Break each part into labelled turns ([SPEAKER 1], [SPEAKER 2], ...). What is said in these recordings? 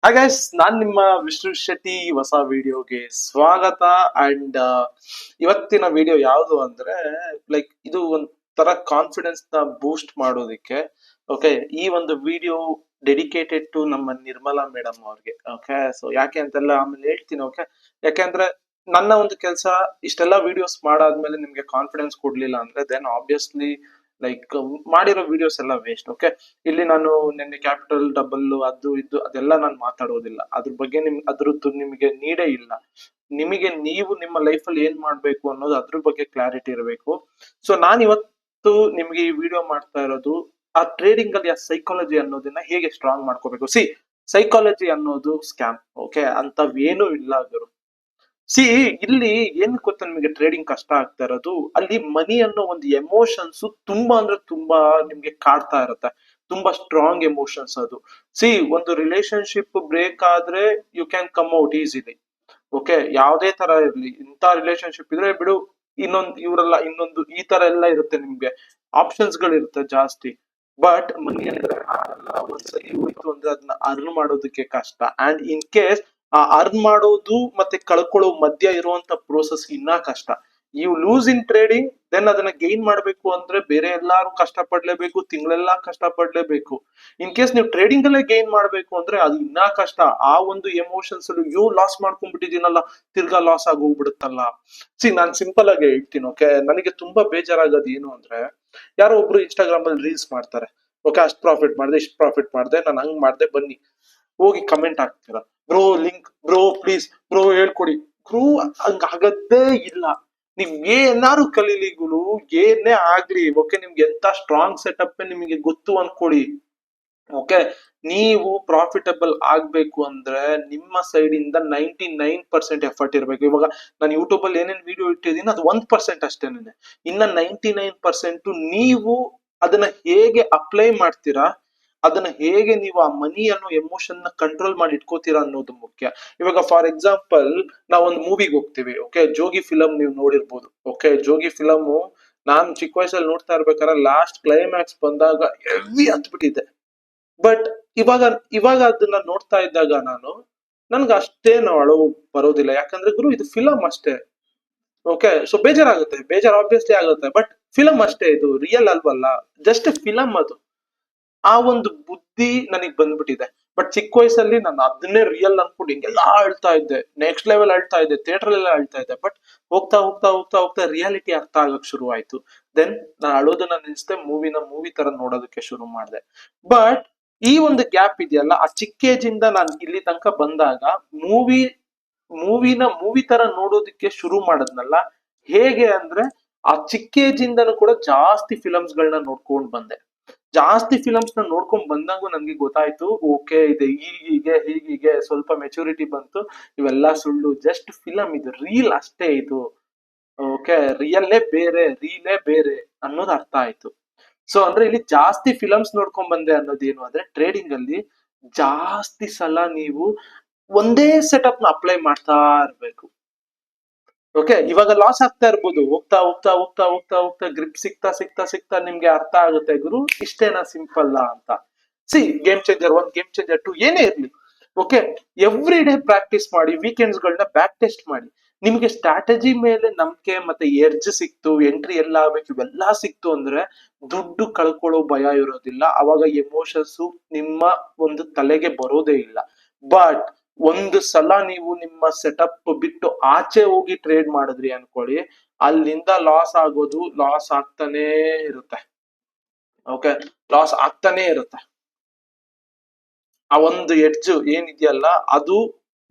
[SPEAKER 1] Hi guys, ನಾನ್ ನಿಮ್ಮ ವಿಷ್ಣು ಶೆಟ್ಟಿ. ಹೊಸ ವಿಡಿಯೋಗೆ ಸ್ವಾಗತ. ಅಂಡ್ ಇವತ್ತಿನ ವಿಡಿಯೋ ಯಾವುದು ಅಂದ್ರೆ, ಇದು ಒಂಥರ ಕಾನ್ಫಿಡೆನ್ಸ್ ನ ಬೂಸ್ಟ್ ಮಾಡೋದಿಕ್ಕೆ. ಓಕೆ, ಈ ಒಂದು ವಿಡಿಯೋ ಡೆಡಿಕೇಟೆಡ್ ಟು ನಮ್ಮ ನಿರ್ಮಲಾ ಮೇಡಮ್ ಅವ್ರಿಗೆ. ಓಕೆ, ಸೊ ಯಾಕೆ ಅಂತೆಲ್ಲ ಆಮೇಲೆ ಹೇಳ್ತೀನಿ. ಓಕೆ, ಯಾಕೆಂದ್ರೆ ನನ್ನ ಒಂದು ಕೆಲಸ ಇಷ್ಟೆಲ್ಲ ವಿಡಿಯೋಸ್ ಮಾಡಾದ್ಮೇಲೆ ನಿಮ್ಗೆ ಕಾನ್ಫಿಡೆನ್ಸ್ ಕೊಡ್ಲಿಲ್ಲ ಅಂದ್ರೆ ದೆನ್ ಆಬ್ವಿಯಸ್ಲಿ ಮಾಡಿರೋ ವಿಡಿಯೋಸ್ ಎಲ್ಲ ವೇಸ್ಟ್. ಓಕೆ, ಇಲ್ಲಿ ನಾನು ನಿನ್ನೆ ಕ್ಯಾಪಿಟಲ್ ಡಬಲ್ ಅದು ಇದು ಅದೆಲ್ಲ ನಾನು ಮಾತಾಡೋದಿಲ್ಲ. ಅದ್ರ ಬಗ್ಗೆ ಅದ್ರದ್ದು ನಿಮಗೆ ನೀಡೇ ಇಲ್ಲ. ನಿಮಗೆ ನೀವು ನಿಮ್ಮ ಲೈಫ್ ಅಲ್ಲಿ ಏನ್ ಮಾಡ್ಬೇಕು ಅನ್ನೋದು ಅದ್ರ ಬಗ್ಗೆ ಕ್ಲಾರಿಟಿ ಇರಬೇಕು. ಸೊ ನಾನು ಇವತ್ತು ನಿಮ್ಗೆ ಈ ವಿಡಿಯೋ ಮಾಡ್ತಾ ಇರೋದು ಆ ಟ್ರೇಡಿಂಗ್ ಅಲ್ಲಿ ಆ ಸೈಕಾಲಜಿ ಅನ್ನೋದನ್ನ ಹೇಗೆ ಸ್ಟ್ರಾಂಗ್ ಮಾಡ್ಕೋಬೇಕು. ಸೈಕಾಲಜಿ ಅನ್ನೋದು ಸ್ಕ್ಯಾಮ್. ಓಕೆ, ಅಂತವೇನು ಇಲ್ಲ ಗುರು. ಸಿ, ಇಲ್ಲಿ ಏನ್ ಗೊತ್ತಾ ನಿಮಗೆ ಟ್ರೇಡಿಂಗ್ ಕಷ್ಟ ಆಗ್ತಾ ಇರೋದು, ಅಲ್ಲಿ ಮನಿ ಅನ್ನೋ ಒಂದು ಎಮೋಷನ್ಸ್ ತುಂಬಾ ಅಂದ್ರೆ ತುಂಬಾ ನಿಮ್ಗೆ ಕಾಡ್ತಾ ಇರುತ್ತೆ. ತುಂಬಾ ಸ್ಟ್ರಾಂಗ್ ಎಮೋಷನ್ಸ್ ಅದು. ಸಿ, ಒಂದು ರಿಲೇಶನ್ಶಿಪ್ ಬ್ರೇಕ್ ಆದ್ರೆ you can come out easily. Okay, ಯಾವ್ದೇ ತರ ಇರ್ಲಿ, ಇಂಥ ರಿಲೇಶನ್ಶಿಪ್ ಇದ್ರೆ ಬಿಡು, ಇವರೆಲ್ಲ ಇನ್ನೊಂದು ಈ ತರ ಎಲ್ಲ ಇರುತ್ತೆ. ನಿಮ್ಗೆ ಆಪ್ಷನ್ಸ್ ಗಳಿರುತ್ತೆ ಜಾಸ್ತಿ. ಬಟ್ ಮನಿ ಅಂದ್ರೆ ಒಂದ್ಸರಿ ಹೋಯ್ತು ಅಂದ್ರೆ ಅದನ್ನ ಅರ್ನ್ ಮಾಡೋದಕ್ಕೆ ಕಷ್ಟ. ಅಂಡ್ ಇನ್ ಕೇಸ್ ಆ ಅರ್ನ್ ಮಾಡೋದು ಮತ್ತೆ ಕಳ್ಕೊಳ್ಳೋ ಮಧ್ಯ ಇರುವಂತ ಪ್ರೋಸೆಸ್ ಇನ್ನ ಕಷ್ಟ. You lose in trading, then ಅದನ್ನ ಗೈನ್ ಮಾಡ್ಬೇಕು ಅಂದ್ರೆ ಬೇರೆ ಎಲ್ಲಾರು ಕಷ್ಟ ಪಡ್ಲೇಬೇಕು, ತಿಂಗಳೆಲ್ಲಾ ಕಷ್ಟ ಪಡ್ಲೇಬೇಕು. ಇನ್ ಕೇಸ್ ನೀವು ಟ್ರೇಡಿಂಗ್ ಅಲ್ಲೇ ಗೈನ್ ಮಾಡ್ಬೇಕು ಅಂದ್ರೆ ಅದು ಇನ್ನ ಕಷ್ಟ. ಆ ಒಂದು ಎಮೋಷನ್ಸ್ ಲಾಸ್ ಮಾಡ್ಕೊಂಡ್ಬಿಟ್ಟಿದೀನಲ್ಲ, ತಿರ್ಗಾ ಲಾಸ್ ಆಗಿ ಹೋಗ್ಬಿಡುತ್ತಲ್ಲ. ನಾನ್ ಸಿಂಪಲ್ ಆಗಿ ಹೇಳ್ತೀನಿ. ಓಕೆ, ನನಗೆ ತುಂಬಾ ಬೇಜಾರಾಗೋದು ಏನು ಅಂದ್ರೆ, ಯಾರೋ ಒಬ್ರು ಇನ್ಸ್ಟಾಗ್ರಾಮ್ ಅಲ್ಲಿ ರೀಲ್ಸ್ ಮಾಡ್ತಾರೆ. ಓಕೆ, ಅಷ್ಟ್ ಪ್ರಾಫಿಟ್ ಮಾಡಿದೆ, ಇಷ್ಟ್ ಪ್ರಾಫಿಟ್ ಮಾಡಿದೆ, ನಾನು ಹಂಗ್ ಮಾಡ್ದೆ, ಬನ್ನಿ ಹೋಗಿ ಕಮೆಂಟ್ ಹಾಕ್ತೀರಾ, bro link, bro please, bro ಹೇಳ್ಕೊಡಿ. ಬ್ರೋ ಹಂಗ ಆಗದ್ದೇ ಇಲ್ಲ. ನೀವ್ ಏನಾರು ಕಲೀಲಿ ಗುರು, ಏನೇ ಆಗ್ಲಿ. ಓಕೆ, ನಿಮ್ಗೆ ಎಂತ ಸ್ಟ್ರಾಂಗ್ ಸೆಟಪ್ ನಿಮಗೆ ಗೊತ್ತು ಅನ್ಕೊಳ್ಳಿ. ಓಕೆ, ನೀವು ಪ್ರಾಫಿಟಬಲ್ ಆಗ್ಬೇಕು ಅಂದ್ರೆ ನಿಮ್ಮ ಸೈಡ್ ಇಂದ 99% ಎಫರ್ಟ್ ಇರ್ಬೇಕು. ಇವಾಗ ನಾನು ಯೂಟ್ಯೂಬ್ ಅಲ್ಲಿ ಏನೇನ್ ವಿಡಿಯೋ ಇಟ್ಟಿದ್ದೀನಿ ಅದು 1% ಅಷ್ಟೇನೆ. ಇನ್ನ 99% ನೀವು ಅದನ್ನ ಹೇಗೆ ಅಪ್ಲೈ ಮಾಡ್ತೀರಾ, ಅದನ್ನ ಹೇಗೆ ನೀವು ಆ ಮನಿ ಅನ್ನೋ ಎಮೋಷನ್ ನ ಕಂಟ್ರೋಲ್ ಮಾಡಿ ಇಟ್ಕೋತೀರಾ ಅನ್ನೋದು ಮುಖ್ಯ. ಇವಾಗ ಫಾರ್ ಎಕ್ಸಾಂಪಲ್, ನಾವ್ ಒಂದು ಮೂವಿಗೆ ಹೋಗ್ತೀವಿ. ಓಕೆ, ಜೋಗಿ ಫಿಲಂ ನೀವು ನೋಡಿರ್ಬೋದು. ಓಕೆ, ಜೋಗಿ ಫಿಲಮ್ ನಾನ್ ಚಿಕ್ಕ ವಯಸ್ಸಲ್ಲಿ ನೋಡ್ತಾ ಇರ್ಬೇಕಾದ್ರೆ ಲಾಸ್ಟ್ ಕ್ಲೈಮ್ಯಾಕ್ಸ್ ಬಂದಾಗ ಹೆವಿ ಹತ್ಬಿಟ್ಟಿದೆ. ಬಟ್ ಇವಾಗ ಇವಾಗ ಅದನ್ನ ನೋಡ್ತಾ ಇದ್ದಾಗ ನನ್ಗೆ ಅಷ್ಟೇನು ಅಳವು ಬರೋದಿಲ್ಲ. ಯಾಕಂದ್ರೆ ಗುರು, ಇದು ಫಿಲಂ ಅಷ್ಟೇ. ಓಕೆ, ಸೊ ಬೇಜಾರ್ ಆಬ್ವಿಯಸ್ಲಿ ಆಗುತ್ತೆ. ಬಟ್ ಫಿಲಂ ಅಷ್ಟೇ, ಇದು ರಿಯಲ್ ಅಲ್ವಲ್ಲ, ಜಸ್ಟ್ ಫಿಲಂ ಅದು. ಆ ಒಂದು ಬುದ್ಧಿ ನನಗ್ ಬಂದ್ಬಿಟ್ಟಿದೆ. ಬಟ್ ಚಿಕ್ಕ ವಯಸ್ಸಲ್ಲಿ ನಾನು ಅದನ್ನೇ ರಿಯಲ್ ಅನ್ಕೊಂಡು ಹಿಂಗೆಲ್ಲಾ ಅಳ್ತಾ ಇದ್ದೆ, ನೆಕ್ಸ್ಟ್ ಲೆವೆಲ್ ಅಳ್ತಾ ಇದ್ದೆ, ಥಿಯೇಟರ್ ಎಲ್ಲ ಅಳ್ತಾ ಇದ್ದೆ. ಬಟ್ ಹೋಗ್ತಾ ಹೋಗ್ತಾ ಹೋಗ್ತಾ ಹೋಗ್ತಾ ರಿಯಾಲಿಟಿ ಅರ್ಥ ಆಗಕ್ ಶುರು ಆಯ್ತು. ದೆನ್ ನಾನು ಅಳೋದನ್ನ ನಿಲ್ಸ್ದೆ, ಮೂವಿ ತರ ನೋಡೋದಕ್ಕೆ ಶುರು ಮಾಡಿದೆ. ಬಟ್ ಈ ಒಂದು ಗ್ಯಾಪ್ ಇದೆಯಲ್ಲ, ಆ ಚಿಕ್ಕ ಏಜ್ ಇಂದ ನಾನು ಇಲ್ಲಿ ತನಕ ಬಂದಾಗ ಮೂವಿ ತರ ನೋಡೋದಕ್ಕೆ ಶುರು ಮಾಡದ್ನಲ್ಲ. ಹೇಗೆ ಅಂದ್ರೆ, ಆ ಚಿಕ್ಕ ಏಜ್ ಇಂದನೂ ಕೂಡ ಜಾಸ್ತಿ ಫಿಲಮ್ಸ್ ಗಳನ್ನ ನೋಡ್ಕೊಂಡ್ ಬಂದೆ. ಜಾಸ್ತಿ ಫಿಲಮ್ಸ್ ನ ನೋಡ್ಕೊಂಡ್ ಬಂದಾಗ ನನ್ಗೆ ಗೊತ್ತಾಯ್ತು, ಓಕೆ ಇದು ಹೀಗೀಗೆ ಸ್ವಲ್ಪ ಮೆಚುರಿಟಿ ಬಂತು. ಇವೆಲ್ಲ ಸುಳ್ಳು, ಜಸ್ಟ್ ಫಿಲಂ, ಇದು ರೀಲ್ ಅಷ್ಟೇ ಇದು. ಓಕೆ, ರಿಯಲ್ಲೇ ಬೇರೆ, ರೀಲೇ ಬೇರೆ ಅನ್ನೋದು ಅರ್ಥ ಆಯ್ತು. ಸೊ ಅಂದ್ರೆ ಇಲ್ಲಿ ಜಾಸ್ತಿ ಫಿಲಮ್ಸ್ ನೋಡ್ಕೊಂಡ್ ಬಂದೆ ಅನ್ನೋದೇನು ಅಂದ್ರೆ, ಟ್ರೇಡಿಂಗ್ ಅಲ್ಲಿ ಜಾಸ್ತಿ ಸಲ ನೀವು ಒಂದೇ ಸೆಟಪ್ ನ ಅಪ್ಲೈ ಮಾಡ್ತಾ ಇರ್ಬೇಕು. ಓಕೆ, ಇವಾಗ ಲಾಸ್ ಆಗ್ತಾ ಇರ್ಬೋದು, ಹೋಗ್ತಾ ಹೋಗ್ತಾ ಹೋಗ್ತಾ ಹೋಗ್ತಾ ಹೋಗ್ತಾ ಗ್ರಿಪ್ ಸಿಗ್ತಾ ಸಿಗ್ತಾ ಸಿಗ್ತಾ ನಿಮ್ಗೆ ಅರ್ಥ ಆಗುತ್ತೆ, ಗುರು ಇಷ್ಟೇನಾ ಸಿಂಪಲ್ ಅಂತ. ಗೇಮ್ ಚೇಂಜರ್ 1, ಗೇಮ್ ಚೇಂಜರ್ 2 ಏನೇ ಇರ್ಲಿ. ಓಕೆ, ಎವ್ರಿ ಡೇ ಪ್ರಾಕ್ಟೀಸ್ ಮಾಡಿ, ವೀಕೆಂಡ್ಸ್ ಗಳನ್ನ ಬ್ಯಾಕ್ ಟೆಸ್ಟ್ ಮಾಡಿ. ನಿಮ್ಗೆ ಸ್ಟ್ರಾಟಜಿ ಮೇಲೆ ನಂಬಿಕೆ ಮತ್ತೆ ಎರ್ಜ್ ಸಿಕ್ತು, ಎಂಟ್ರಿ ಎಲ್ಲ ಆಗ್ಬೇಕು, ಇವೆಲ್ಲ ಸಿಕ್ತು ಅಂದ್ರೆ ದುಡ್ಡು ಕಳ್ಕೊಳ್ಳೋ ಭಯ ಇರೋದಿಲ್ಲ. ಅವಾಗ ಎಮೋಷನ್ಸ್ ನಿಮ್ಮ ಒಂದು ತಲೆಗೆ ಬರೋದೇ ಇಲ್ಲ. ಬಟ್ ಒಂದು ಸಲ ನೀವು ನಿಮ್ಮ ಸೆಟಪ್ ಬಿಟ್ಟು ಆಚೆ ಹೋಗಿ ಟ್ರೇಡ್ ಮಾಡಿದ್ರಿ ಅನ್ಕೊಳ್ಳಿ, ಅಲ್ಲಿಂದ ಲಾಸ್ ಆಗ್ತಾನೆ ಇರುತ್ತೆ. ಓಕೆ, ಲಾಸ್ ಆಗ್ತಾನೆ ಇರುತ್ತೆ. ಆ ಒಂದು ಎಡ್ಜ್ ಏನಿದೆಯಲ್ಲ ಅದು,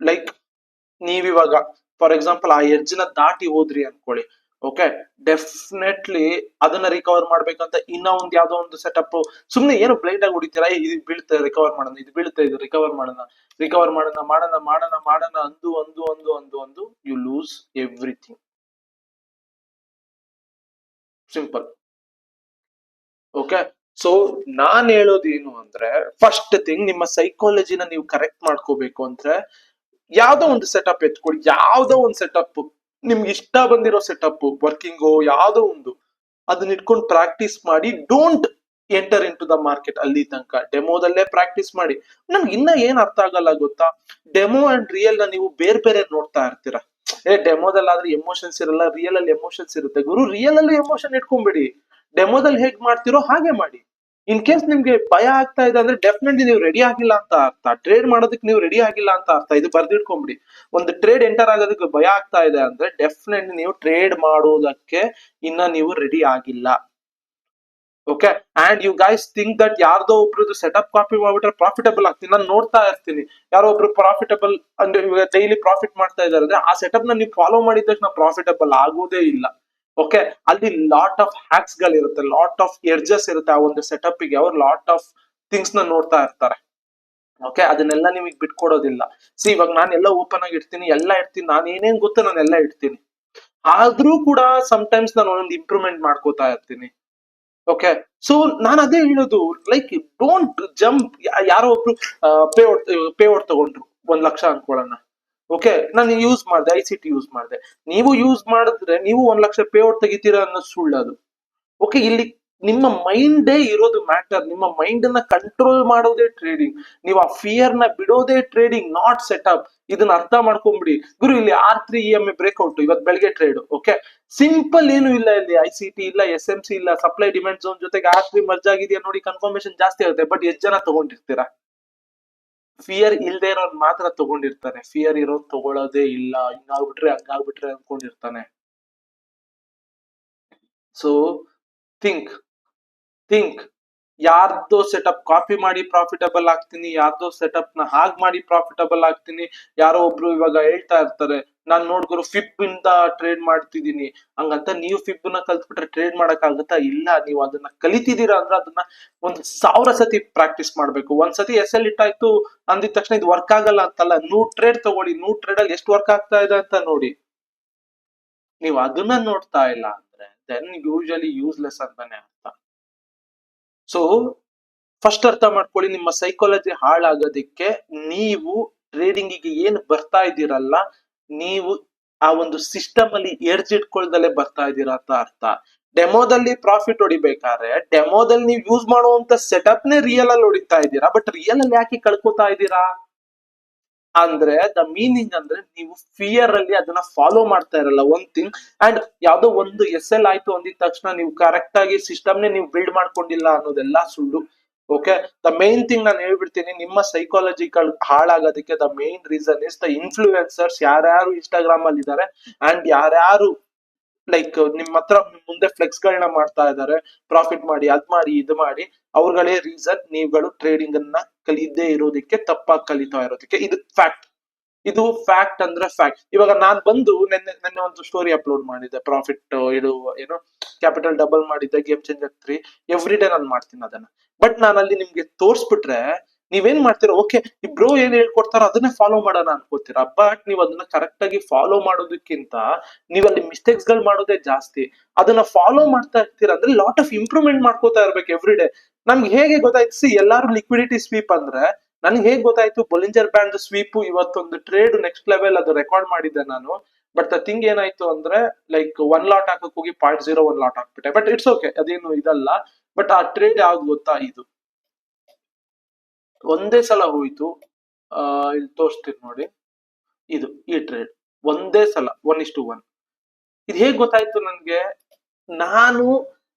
[SPEAKER 1] ಲೈಕ್ ನೀವಿವಾಗ ಫಾರ್ ಎಕ್ಸಾಂಪಲ್ ಆ ಎಡ್ಜ್ ನ ದಾಟಿ ಹೋದ್ರಿ ಅನ್ಕೊಳ್ಳಿ. ಓಕೆ, ಡೆಫಿನೆಟ್ಲಿ ಅದನ್ನ ರಿಕವರ್ ಮಾಡ್ಬೇಕಂತ ಇನ್ನ ಒಂದ್ ಯಾವ್ದೋ ಒಂದು ಸೆಟಪ್, ಸುಮ್ನೆ ಏನು ಬ್ಲೈಂಡ್ ಆಗಿ ಹೊಡಿತೀರಾ, ಇದು ಬೀಳುತ್ತೆ ರಿಕವರ್ ಮಾಡೋಣ, ಇದು ಬೀಳುತ್ತೆ ಇದು ರಿಕವರ್ ಮಾಡೋಣ ಅಂದು you lose everything. Simple. Okay, so ನಾನ್ ಹೇಳೋದು ಏನು ಅಂದ್ರೆ, ಫಸ್ಟ್ ಥಿಂಗ್ ನಿಮ್ಮ ಸೈಕಾಲಜಿನ ನೀವು ಕರೆಕ್ಟ್ ಮಾಡ್ಕೋಬೇಕು ಅಂದ್ರೆ ಯಾವ್ದೋ ಒಂದು ಸೆಟಪ್ ಎತ್ಕೊಳ್ಳಿ. ಯಾವ್ದೋ ಒಂದು ಸೆಟಪ್ ನಿಮ್ಗೆ ಇಷ್ಟ ಬಂದಿರೋ ಸೆಟಪ್, ವರ್ಕಿಂಗು ಯಾವ್ದೋ ಒಂದು, ಅದನ್ನ ಇಟ್ಕೊಂಡು ಪ್ರಾಕ್ಟೀಸ್ ಮಾಡಿ. Don't enter into the market. ಅಲ್ಲಿ ತನಕ ಡೆಮೋದಲ್ಲೇ ಪ್ರಾಕ್ಟೀಸ್ ಮಾಡಿ. ನನ್ಗೆ ಇನ್ನ ಏನ್ ಅರ್ಥ ಆಗಲ್ಲ ಗೊತ್ತಾ, ಡೆಮೋ ಅಂಡ್ ರಿಯಲ್ ನ ನೀವು ಬೇರೆ ಬೇರೆ ನೋಡ್ತಾ ಇರ್ತೀರಾ. ಡೆಮೋದಲ್ಲಿ ಎಮೋಷನ್ಸ್ ಇರಲ್ಲ, ರಿಯಲ್ ಅಲ್ಲಿ ಎಮೋಷನ್ಸ್ ಇರುತ್ತೆ. ಗುರು ರಿಯಲ್ ಅಲ್ಲಿ ಎಮೋಷನ್ ಇಟ್ಕೊಂಡ್ಬಿಡಿ, ಡೆಮೋದಲ್ಲಿ ಹೇಗ್ ಮಾಡ್ತಿರೋ ಹಾಗೆ ಮಾಡಿ. ಇನ್ ಕೇಸ್ ನಿಮ್ಗೆ ಭಯ ಆಗ್ತಾ ಇದೆ ಅಂದ್ರೆ ಡೆಫಿನೆಟ್ಲಿ ನೀವು ರೆಡಿ ಆಗಿಲ್ಲ ಅಂತ ಅರ್ಥ. ಟ್ರೇಡ್ ಮಾಡೋದಕ್ಕೆ ನೀವು ರೆಡಿ ಆಗಿಲ್ಲ ಅಂತ ಅರ್ಥ. ಇದು ಬರ್ದಿಟ್ಕೊಂಡ್ಬಿಡಿ. ಒಂದು ಟ್ರೇಡ್ ಎಂಟರ್ ಆಗೋದಕ್ಕೆ ಭಯ ಆಗ್ತಾ ಇದೆ ಅಂದ್ರೆ ಡೆಫಿನೆಟ್ಲಿ ನೀವು ಟ್ರೇಡ್ ಮಾಡೋದಕ್ಕೆ ಇನ್ನ ನೀವು ರೆಡಿ ಆಗಿಲ್ಲ. Okay, and you guys think that ಯಾರ್ದೋ ಒಬ್ರದ್ದು ಸೆಟಪ್ ಕಾಪಿ ಮಾಡ್ಬಿಟ್ರೆ ಪ್ರಾಫಿಟಬಲ್ ಆಗ್ತೀನಿ. ನಾನು ನೋಡ್ತಾ ಇರ್ತೀನಿ ಯಾರೋ ಒಬ್ರು ಪ್ರಾಫಿಟಬಲ್ ಅಂದ್ರೆ ಇವಾಗ ಡೈಲಿ ಪ್ರಾಫಿಟ್ ಮಾಡ್ತಾ ಇದಾರೆ ಅಂದ್ರೆ ಆ ಸೆಟಪ್ ನ ನೀವು ಫಾಲೋ ಮಾಡಿದ ತಕ್ಷಣ ಪ್ರಾಫಿಟಬಲ್ ಆಗೋದೇ ಇಲ್ಲ. ಓಕೆ, ಅಲ್ಲಿ ಲಾಟ್ ಆಫ್ ಹ್ಯಾಕ್ಸ್ ಗಳಿರುತ್ತೆ, ಲಾಟ್ ಆಫ್ ಎಡ್ಜಸ್ ಇರುತ್ತೆ. ಆ ಒಂದು ಸೆಟಪ್ ಗೆ ಅವ್ರು ಲಾಟ್ ಆಫ್ ಥಿಂಗ್ಸ್ ನ ನೋಡ್ತಾ ಇರ್ತಾರೆ. ಓಕೆ, ಅದನ್ನೆಲ್ಲ ನಿಮಗೆ ಬಿಟ್ಕೊಡೋದಿಲ್ಲ. ಇವಾಗ ನಾನು ಎಲ್ಲ ಓಪನ್ ಆಗಿ ಇಡ್ತೀನಿ, ಎಲ್ಲ ಇಡ್ತೀನಿ, ನಾನು ಏನೇನ್ ಗೊತ್ತೋ ನಾನೆಲ್ಲ ಇಡ್ತೀನಿ. ಆದ್ರೂ ಕೂಡ ಸಮಟೈಮ್ಸ್ ನಾನು ಒಂದೊಂದು ಇಂಪ್ರೂವ್ಮೆಂಟ್ ಮಾಡ್ಕೋತಾ ಇರ್ತೀನಿ. ಓಕೆ, ಸೊ ನಾನು ಅದೇ ಹೇಳೋದು, ಲೈಕ್ ಡೋಂಟ್ ಜಂಪ್. ಯಾರೋ ಒಬ್ರು ಪೇ ಔಟ್ ತಗೊಂಡ್ರು 1 ಲಕ್ಷ ಅನ್ಕೊಳ್ಳೋಣ. ಓಕೆ, ನಾನು ಯೂಸ್ ಮಾಡಿದೆ, ICT ಯೂಸ್ ಮಾಡಿದೆ. ನೀವು ಯೂಸ್ ಮಾಡಿದ್ರೆ ನೀವು 1 ಲಕ್ಷ ಪೇ ಔಟ್ ತೆಗಿತೀರಾ ಅನ್ನೋದು ಸುಳ್ಳದು. ಓಕೆ, ಇಲ್ಲಿ ನಿಮ್ಮ ಮೈಂಡೇ ಇರೋದು ಮ್ಯಾಟರ್. ನಿಮ್ಮ ಮೈಂಡ್ ನ ಕಂಟ್ರೋಲ್ ಮಾಡೋದೇ ಟ್ರೇಡಿಂಗ್. ನೀವು ಆ ಫಿಯರ್ ನ ಬಿಡೋದೇ ಟ್ರೇಡಿಂಗ್, ನಾಟ್ ಸೆಟಪ್. ಇದನ್ನ ಅರ್ಥ ಮಾಡ್ಕೊಂಡ್ಬಿಡಿ. ಗುರು ಇಲ್ಲಿ R3 EMA ಬ್ರೇಕ್ಔಟ್ ಇವತ್ತು ಬೆಳಗ್ಗೆ ಟ್ರೇಡ್. ಓಕೆ, ಸಿಂಪಲ್ ಏನು ಇಲ್ಲ, ಇಲ್ಲಿ ICT ಇಲ್ಲ, SMC ಇಲ್ಲ, ಸಪ್ಲೈ ಡಿಮ್ಯಾಂಡ್ ಝೋನ್ ಜೊತೆಗೆ R3 ಮರ್ಜ್ ಆಗಿದೆಯಾ ನೋಡಿ, ಕನ್ಫರ್ಮೇಶನ್ ಜಾಸ್ತಿ ಆಗುತ್ತೆ. ಬಟ್ ಎಷ್ಟು ಜನ ತಗೊಂಡಿರ್ತೀರಾ? ಫಿಯರ್ ಇಲ್ದೇ ಇರೋನ್ ಮಾತ್ರ ತಗೊಂಡಿರ್ತಾನೆ. ಫಿಯರ್ ಇರೋನ್ ತಗೊಳ್ಳೋದೇ ಇಲ್ಲ. ಹಿಂಗಾಗ್ಬಿಟ್ರೆ ಹಂಗಾಗ್ಬಿಟ್ರೆ ಅನ್ಕೊಂಡಿರ್ತಾನೆ. ಸೊ ಥಿಂಕ್ ಯಾರ್ದೋ ಸೆಟಪ್ ಕಾಪಿ ಮಾಡಿ ಪ್ರಾಫಿಟಬಲ್ ಆಗ್ತೀನಿ, ಯಾರ್ದೋ ಸೆಟಪ್ ನ ಹಾಗ್ ಮಾಡಿ ಪ್ರಾಫಿಟಬಲ್ ಆಗ್ತೀನಿ. ಯಾರೋ ಒಬ್ರು ಇವಾಗ ಹೇಳ್ತಾ ಇರ್ತಾರೆ, ನಾನ್ ನೋಡ್ಗುರು ಫಿಬ್ ಇಂದ ಟ್ರೇಡ್ ಮಾಡ್ತಿದೀನಿ. ಹಂಗಂತ ನೀವು ಫಿಬ್ ನ ಕಲ್ತ್ಬಿಟ್ರೆ ಟ್ರೇಡ್ ಮಾಡಕ್ ಆಗುತ್ತಾ? ಇಲ್ಲ. ನೀವು ಅದನ್ನ ಕಲಿತಿದೀರಾ ಅಂದ್ರೆ ಅದನ್ನ 1000 ಸತಿ ಪ್ರಾಕ್ಟೀಸ್ ಮಾಡ್ಬೇಕು. ಒಂದ್ಸತಿ SL ಇಟ್ಟಾಯ್ತು ಅಂದಿದ ತಕ್ಷಣ ಇದು ವರ್ಕ್ ಆಗಲ್ಲ ಅಂತಲ್ಲ. 100 ಟ್ರೇಡ್ ತಗೊಳ್ಳಿ, 100 ಟ್ರೇಡ್ ಅಲ್ಲಿ ಎಷ್ಟು ವರ್ಕ್ ಆಗ್ತಾ ಇದೆ ಅಂತ ನೋಡಿ. ನೀವು ಅದನ್ನ ನೋಡ್ತಾ ಇಲ್ಲ ಅಂದ್ರೆ ದೆನ್ ಯೂಶಲಿ ಯೂಸ್ಲೆಸ್ ಅಂತಾನೆ ಅರ್ಥ. ಸೊ ಫಸ್ಟ್ ಅರ್ಥ ಮಾಡ್ಕೊಳ್ಳಿ, ನಿಮ್ಮ ಸೈಕಾಲಜಿ ಹಾಳಾಗೋದಿಕ್ಕೆ ನೀವು ಟ್ರೇಡಿಂಗ್ ಗೆ ಏನ್ ಬರ್ತಾ ಇದ್ದೀರಲ್ಲ, ನೀವು ಆ ಒಂದು ಸಿಸ್ಟಮ್ ಅಲ್ಲಿ ಎರ್ಜಿಟ್ಕೊಳ್ದಲೆ ಬರ್ತಾ ಇದ್ದೀರಾ ಅಂತ ಅರ್ಥ. ಡೆಮೋದಲ್ಲಿ ಪ್ರಾಫಿಟ್ ಹೊಡಿಬೇಕಾದ್ರೆ ಡೆಮೋದಲ್ಲಿ ನೀವು ಯೂಸ್ ಮಾಡುವಂತ ಸೆಟಪ್ ನೇ ರಿಯಲ್ ಅಲ್ಲಿ ಹೊಡಿತಾ ಇದ್ದೀರಾ. ಬಟ್ ರಿಯಲ್ ಅಲ್ಲಿ ಯಾಕೆ ಕಳ್ಕೊತಾ ಇದ್ದೀರಾ ಅಂದ್ರೆ ದ ಮೀನಿಂಗ್ ಅಂದ್ರೆ ನೀವು ಫಿಯರ್ ಅಲ್ಲಿ ಅದನ್ನ ಫಾಲೋ ಮಾಡ್ತಾ ಇರಲ್ಲ. ಒಂದ್ ಥಿಂಗ್. ಅಂಡ್ ಯಾವ್ದೋ ಒಂದು SL ಆಯ್ತು ಅಂದಿದ ತಕ್ಷಣ ನೀವು ಕರೆಕ್ಟ್ ಆಗಿ ಸಿಸ್ಟಮ್ ನೇ ನೀವು ಬಿಲ್ಡ್ ಮಾಡ್ಕೊಂಡಿಲ್ಲ ಅನ್ನೋದೆಲ್ಲ ಸುಳ್ಳು. ಓಕೆ, ದ ಮೇನ್ ಥಿಂಗ್ ನಾನು ಹೇಳ್ಬಿಡ್ತೀನಿ, ನಿಮ್ಮ ಸೈಕಾಲಜಿಕಲ್ ಹಾಳಾಗೋದಕ್ಕೆ the main reason is the influencers. ಯಾರ್ಯಾರು ಇನ್ಸ್ಟಾಗ್ರಾಮ್ ಅಲ್ಲಿ ಇದಾರೆ ಅಂಡ್ ಯಾರ್ಯಾರು ಲೈಕ್ ನಿಮ್ ಹತ್ರ ಮುಂದೆ ಫ್ಲೆಕ್ಸ್ ಗಳನ್ನ ಮಾಡ್ತಾ ಇದಾರೆ, ಪ್ರಾಫಿಟ್ ಮಾಡಿ, ಅದ್ ಮಾಡಿ, ಇದು ಮಾಡಿ, ಅವ್ರಗಳೇ ರೀಸನ್ ನೀವುಗಳು ಟ್ರೇಡಿಂಗ್ ಅನ್ನ ಕಲಿಯದೇ ಇರೋದಕ್ಕೆ, ತಪ್ಪಾಗಿ ಕಲಿತಾ ಇರೋದಕ್ಕೆ. ಇದು ಫ್ಯಾಕ್ಟ್. ಇದು ಫ್ಯಾಕ್ಟ್ ಅಂದ್ರೆ ಫ್ಯಾಕ್ಟ್. ಇವಾಗ ನಾನ್ ಬಂದು ನೆನ್ನೆ ಒಂದು ಸ್ಟೋರಿ ಅಪ್ಲೋಡ್ ಮಾಡಿದ್ದೆ, ಪ್ರಾಫಿಟ್ ಇದು ಏನು ಕ್ಯಾಪಿಟಲ್ ಡಬಲ್ ಮಾಡಿದ್ದೆ, ಗೇಮ್ ಚೇಂಜರ್ 3. ಎವ್ರಿ ಡೇ ನಾನು ಮಾಡ್ತೀನಿ ಅದನ್ನ. ಬಟ್ ನಾನು ಅಲ್ಲಿ ನಿಮ್ಗೆ ತೋರ್ಸ್ಬಿಟ್ರೆ ನೀವೇನ್ ಮಾಡ್ತೀರಾ? ಓಕೆ, ಈ ಬ್ರೋ ಏನ್ ಹೇಳ್ಕೊಡ್ತಾರೋ ಅದನ್ನೇ ಫಾಲೋ ಮಾಡೋಣ ಅನ್ಕೋತೀರಾ. ಬಟ್ ನೀವು ಅದನ್ನ ಕರೆಕ್ಟ್ ಆಗಿ ಫಾಲೋ ಮಾಡೋದಕ್ಕಿಂತ ನೀವು ಅಲ್ಲಿ ಮಿಸ್ಟೇಕ್ಸ್ ಗಳು ಮಾಡೋದೇ ಜಾಸ್ತಿ. ಅದನ್ನ ಫಾಲೋ ಮಾಡ್ತಾ ಇರ್ತೀರಾ ಅಂದ್ರೆ ಲಾಟ್ ಆಫ್ ಇಂಪ್ರೂವ್ಮೆಂಟ್ ಮಾಡ್ಕೋತಾ ಇರ್ಬೇಕು ಎವ್ರಿ ಡೇ. ನಮ್ಗೆ ಹೇಗೆ ಗೊತ್ತಾಯ್ತು? ಎಲ್ಲಾರು ಲಿಕ್ವಿಡಿಟಿ ಸ್ವೀಪ್ ಅಂದ್ರೆ ನನ್ಗೆ ಹೇಗ್ ಗೊತ್ತಾಯ್ತು? ಬೊಲಿಂಜರ್ ಬ್ಯಾಂಡ್ ಸ್ವೀಪ್ ಇವತ್ತೊಂದು ಟ್ರೇಡ್ ನೆಕ್ಸ್ಟ್ ಲೆವೆಲ್ ಅದು ರೆಕಾರ್ಡ್ ಮಾಡಿದ್ದೆ ನಾನು. ಬಟ್ ದ ಥಿಂಗ್ ಏನಾಯ್ತು ಅಂದ್ರೆ ಲೈಕ್ 1 ಲಾಟ್ ಹಾಕಕ್ ಹೋಗಿ 0.01 ಲಾಟ್ ಹಾಕ್ಬಿಟ್ಟೆ. ಬಟ್ ಇಟ್ಸ್ ಓಕೆ, ಅದೇನು ಇದಲ್ಲ. ಬಟ್ ಆ ಟ್ರೇಡ್ ಯಾವ್ದು ಗೊತ್ತಾ? ಇದು ಒಂದೇ ಸಲ ಹೋಯ್ತು. ಇಲ್ಲಿ ತೋರಿಸ್ತೀನಿ ನೋಡಿ, ಇದು ಈ ಟ್ರೇಡ್ ಒಂದೇ ಸಲ 1:1. ಇದು ಹೇಗ್ ಗೊತ್ತಾಯ್ತು ನನ್ಗೆ? ನಾನು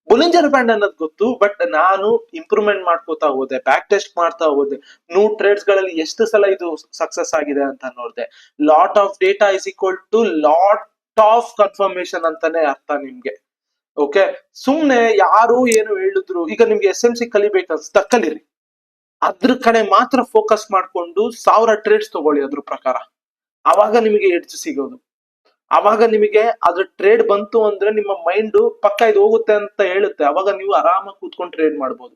[SPEAKER 1] ಬೊಲಿಂಜರ್ ಬ್ಯಾಂಡ್ ಅನ್ನೋದು ಗೊತ್ತು, ಬಟ್ ನಾನು ಇಂಪ್ರೂವ್ಮೆಂಟ್ ಮಾಡ್ಕೋತಾ ಹೋದೆ, ಬ್ಯಾಕ್ ಟೆಸ್ಟ್ ಮಾಡ್ತಾ ಹೋದೆ. 100 ಟ್ರೇಡ್ಸ್ ಗಳಲ್ಲಿ ಎಷ್ಟು ಸಲ ಇದು ಸಕ್ಸಸ್ ಆಗಿದೆ ಅಂತ ನೋಡಿದೆ. Lot of data is equal to lot of confirmation ಅಂತಾನೆ ಅರ್ಥ ನಿಮ್ಗೆ. ಓಕೆ, ಸುಮ್ನೆ ಯಾರು ಏನು ಹೇಳಿದ್ರು, ಈಗ ನಿಮ್ಗೆ SMC ಕಲಿಬೇಕನ್ಸ್ತಾ ಕಲೀರಿ, ಅದ್ರ ಕಡೆ ಮಾತ್ರ ಫೋಕಸ್ ಮಾಡ್ಕೊಂಡು 1000 ಟ್ರೇಡ್ಸ್ ತಗೊಳ್ಳಿ ಅದ್ರ ಪ್ರಕಾರ. ಅವಾಗ ನಿಮಗೆ ಎಡ್ಜ್ ಸಿಗೋದು. ಅವಾಗ ನಿಮಗೆ ಅದ್ರ ಟ್ರೇಡ್ ಬಂತು ಅಂದ್ರೆ ನಿಮ್ಮ ಮೈಂಡ್ ಪಕ್ಕ ಇದು ಹೋಗುತ್ತೆ ಅಂತ ಹೇಳುತ್ತೆ. ಅವಾಗ ನೀವು ಆರಾಮಾಗಿ ಕೂತ್ಕೊಂಡು ಟ್ರೇಡ್ ಮಾಡ್ಬೋದು.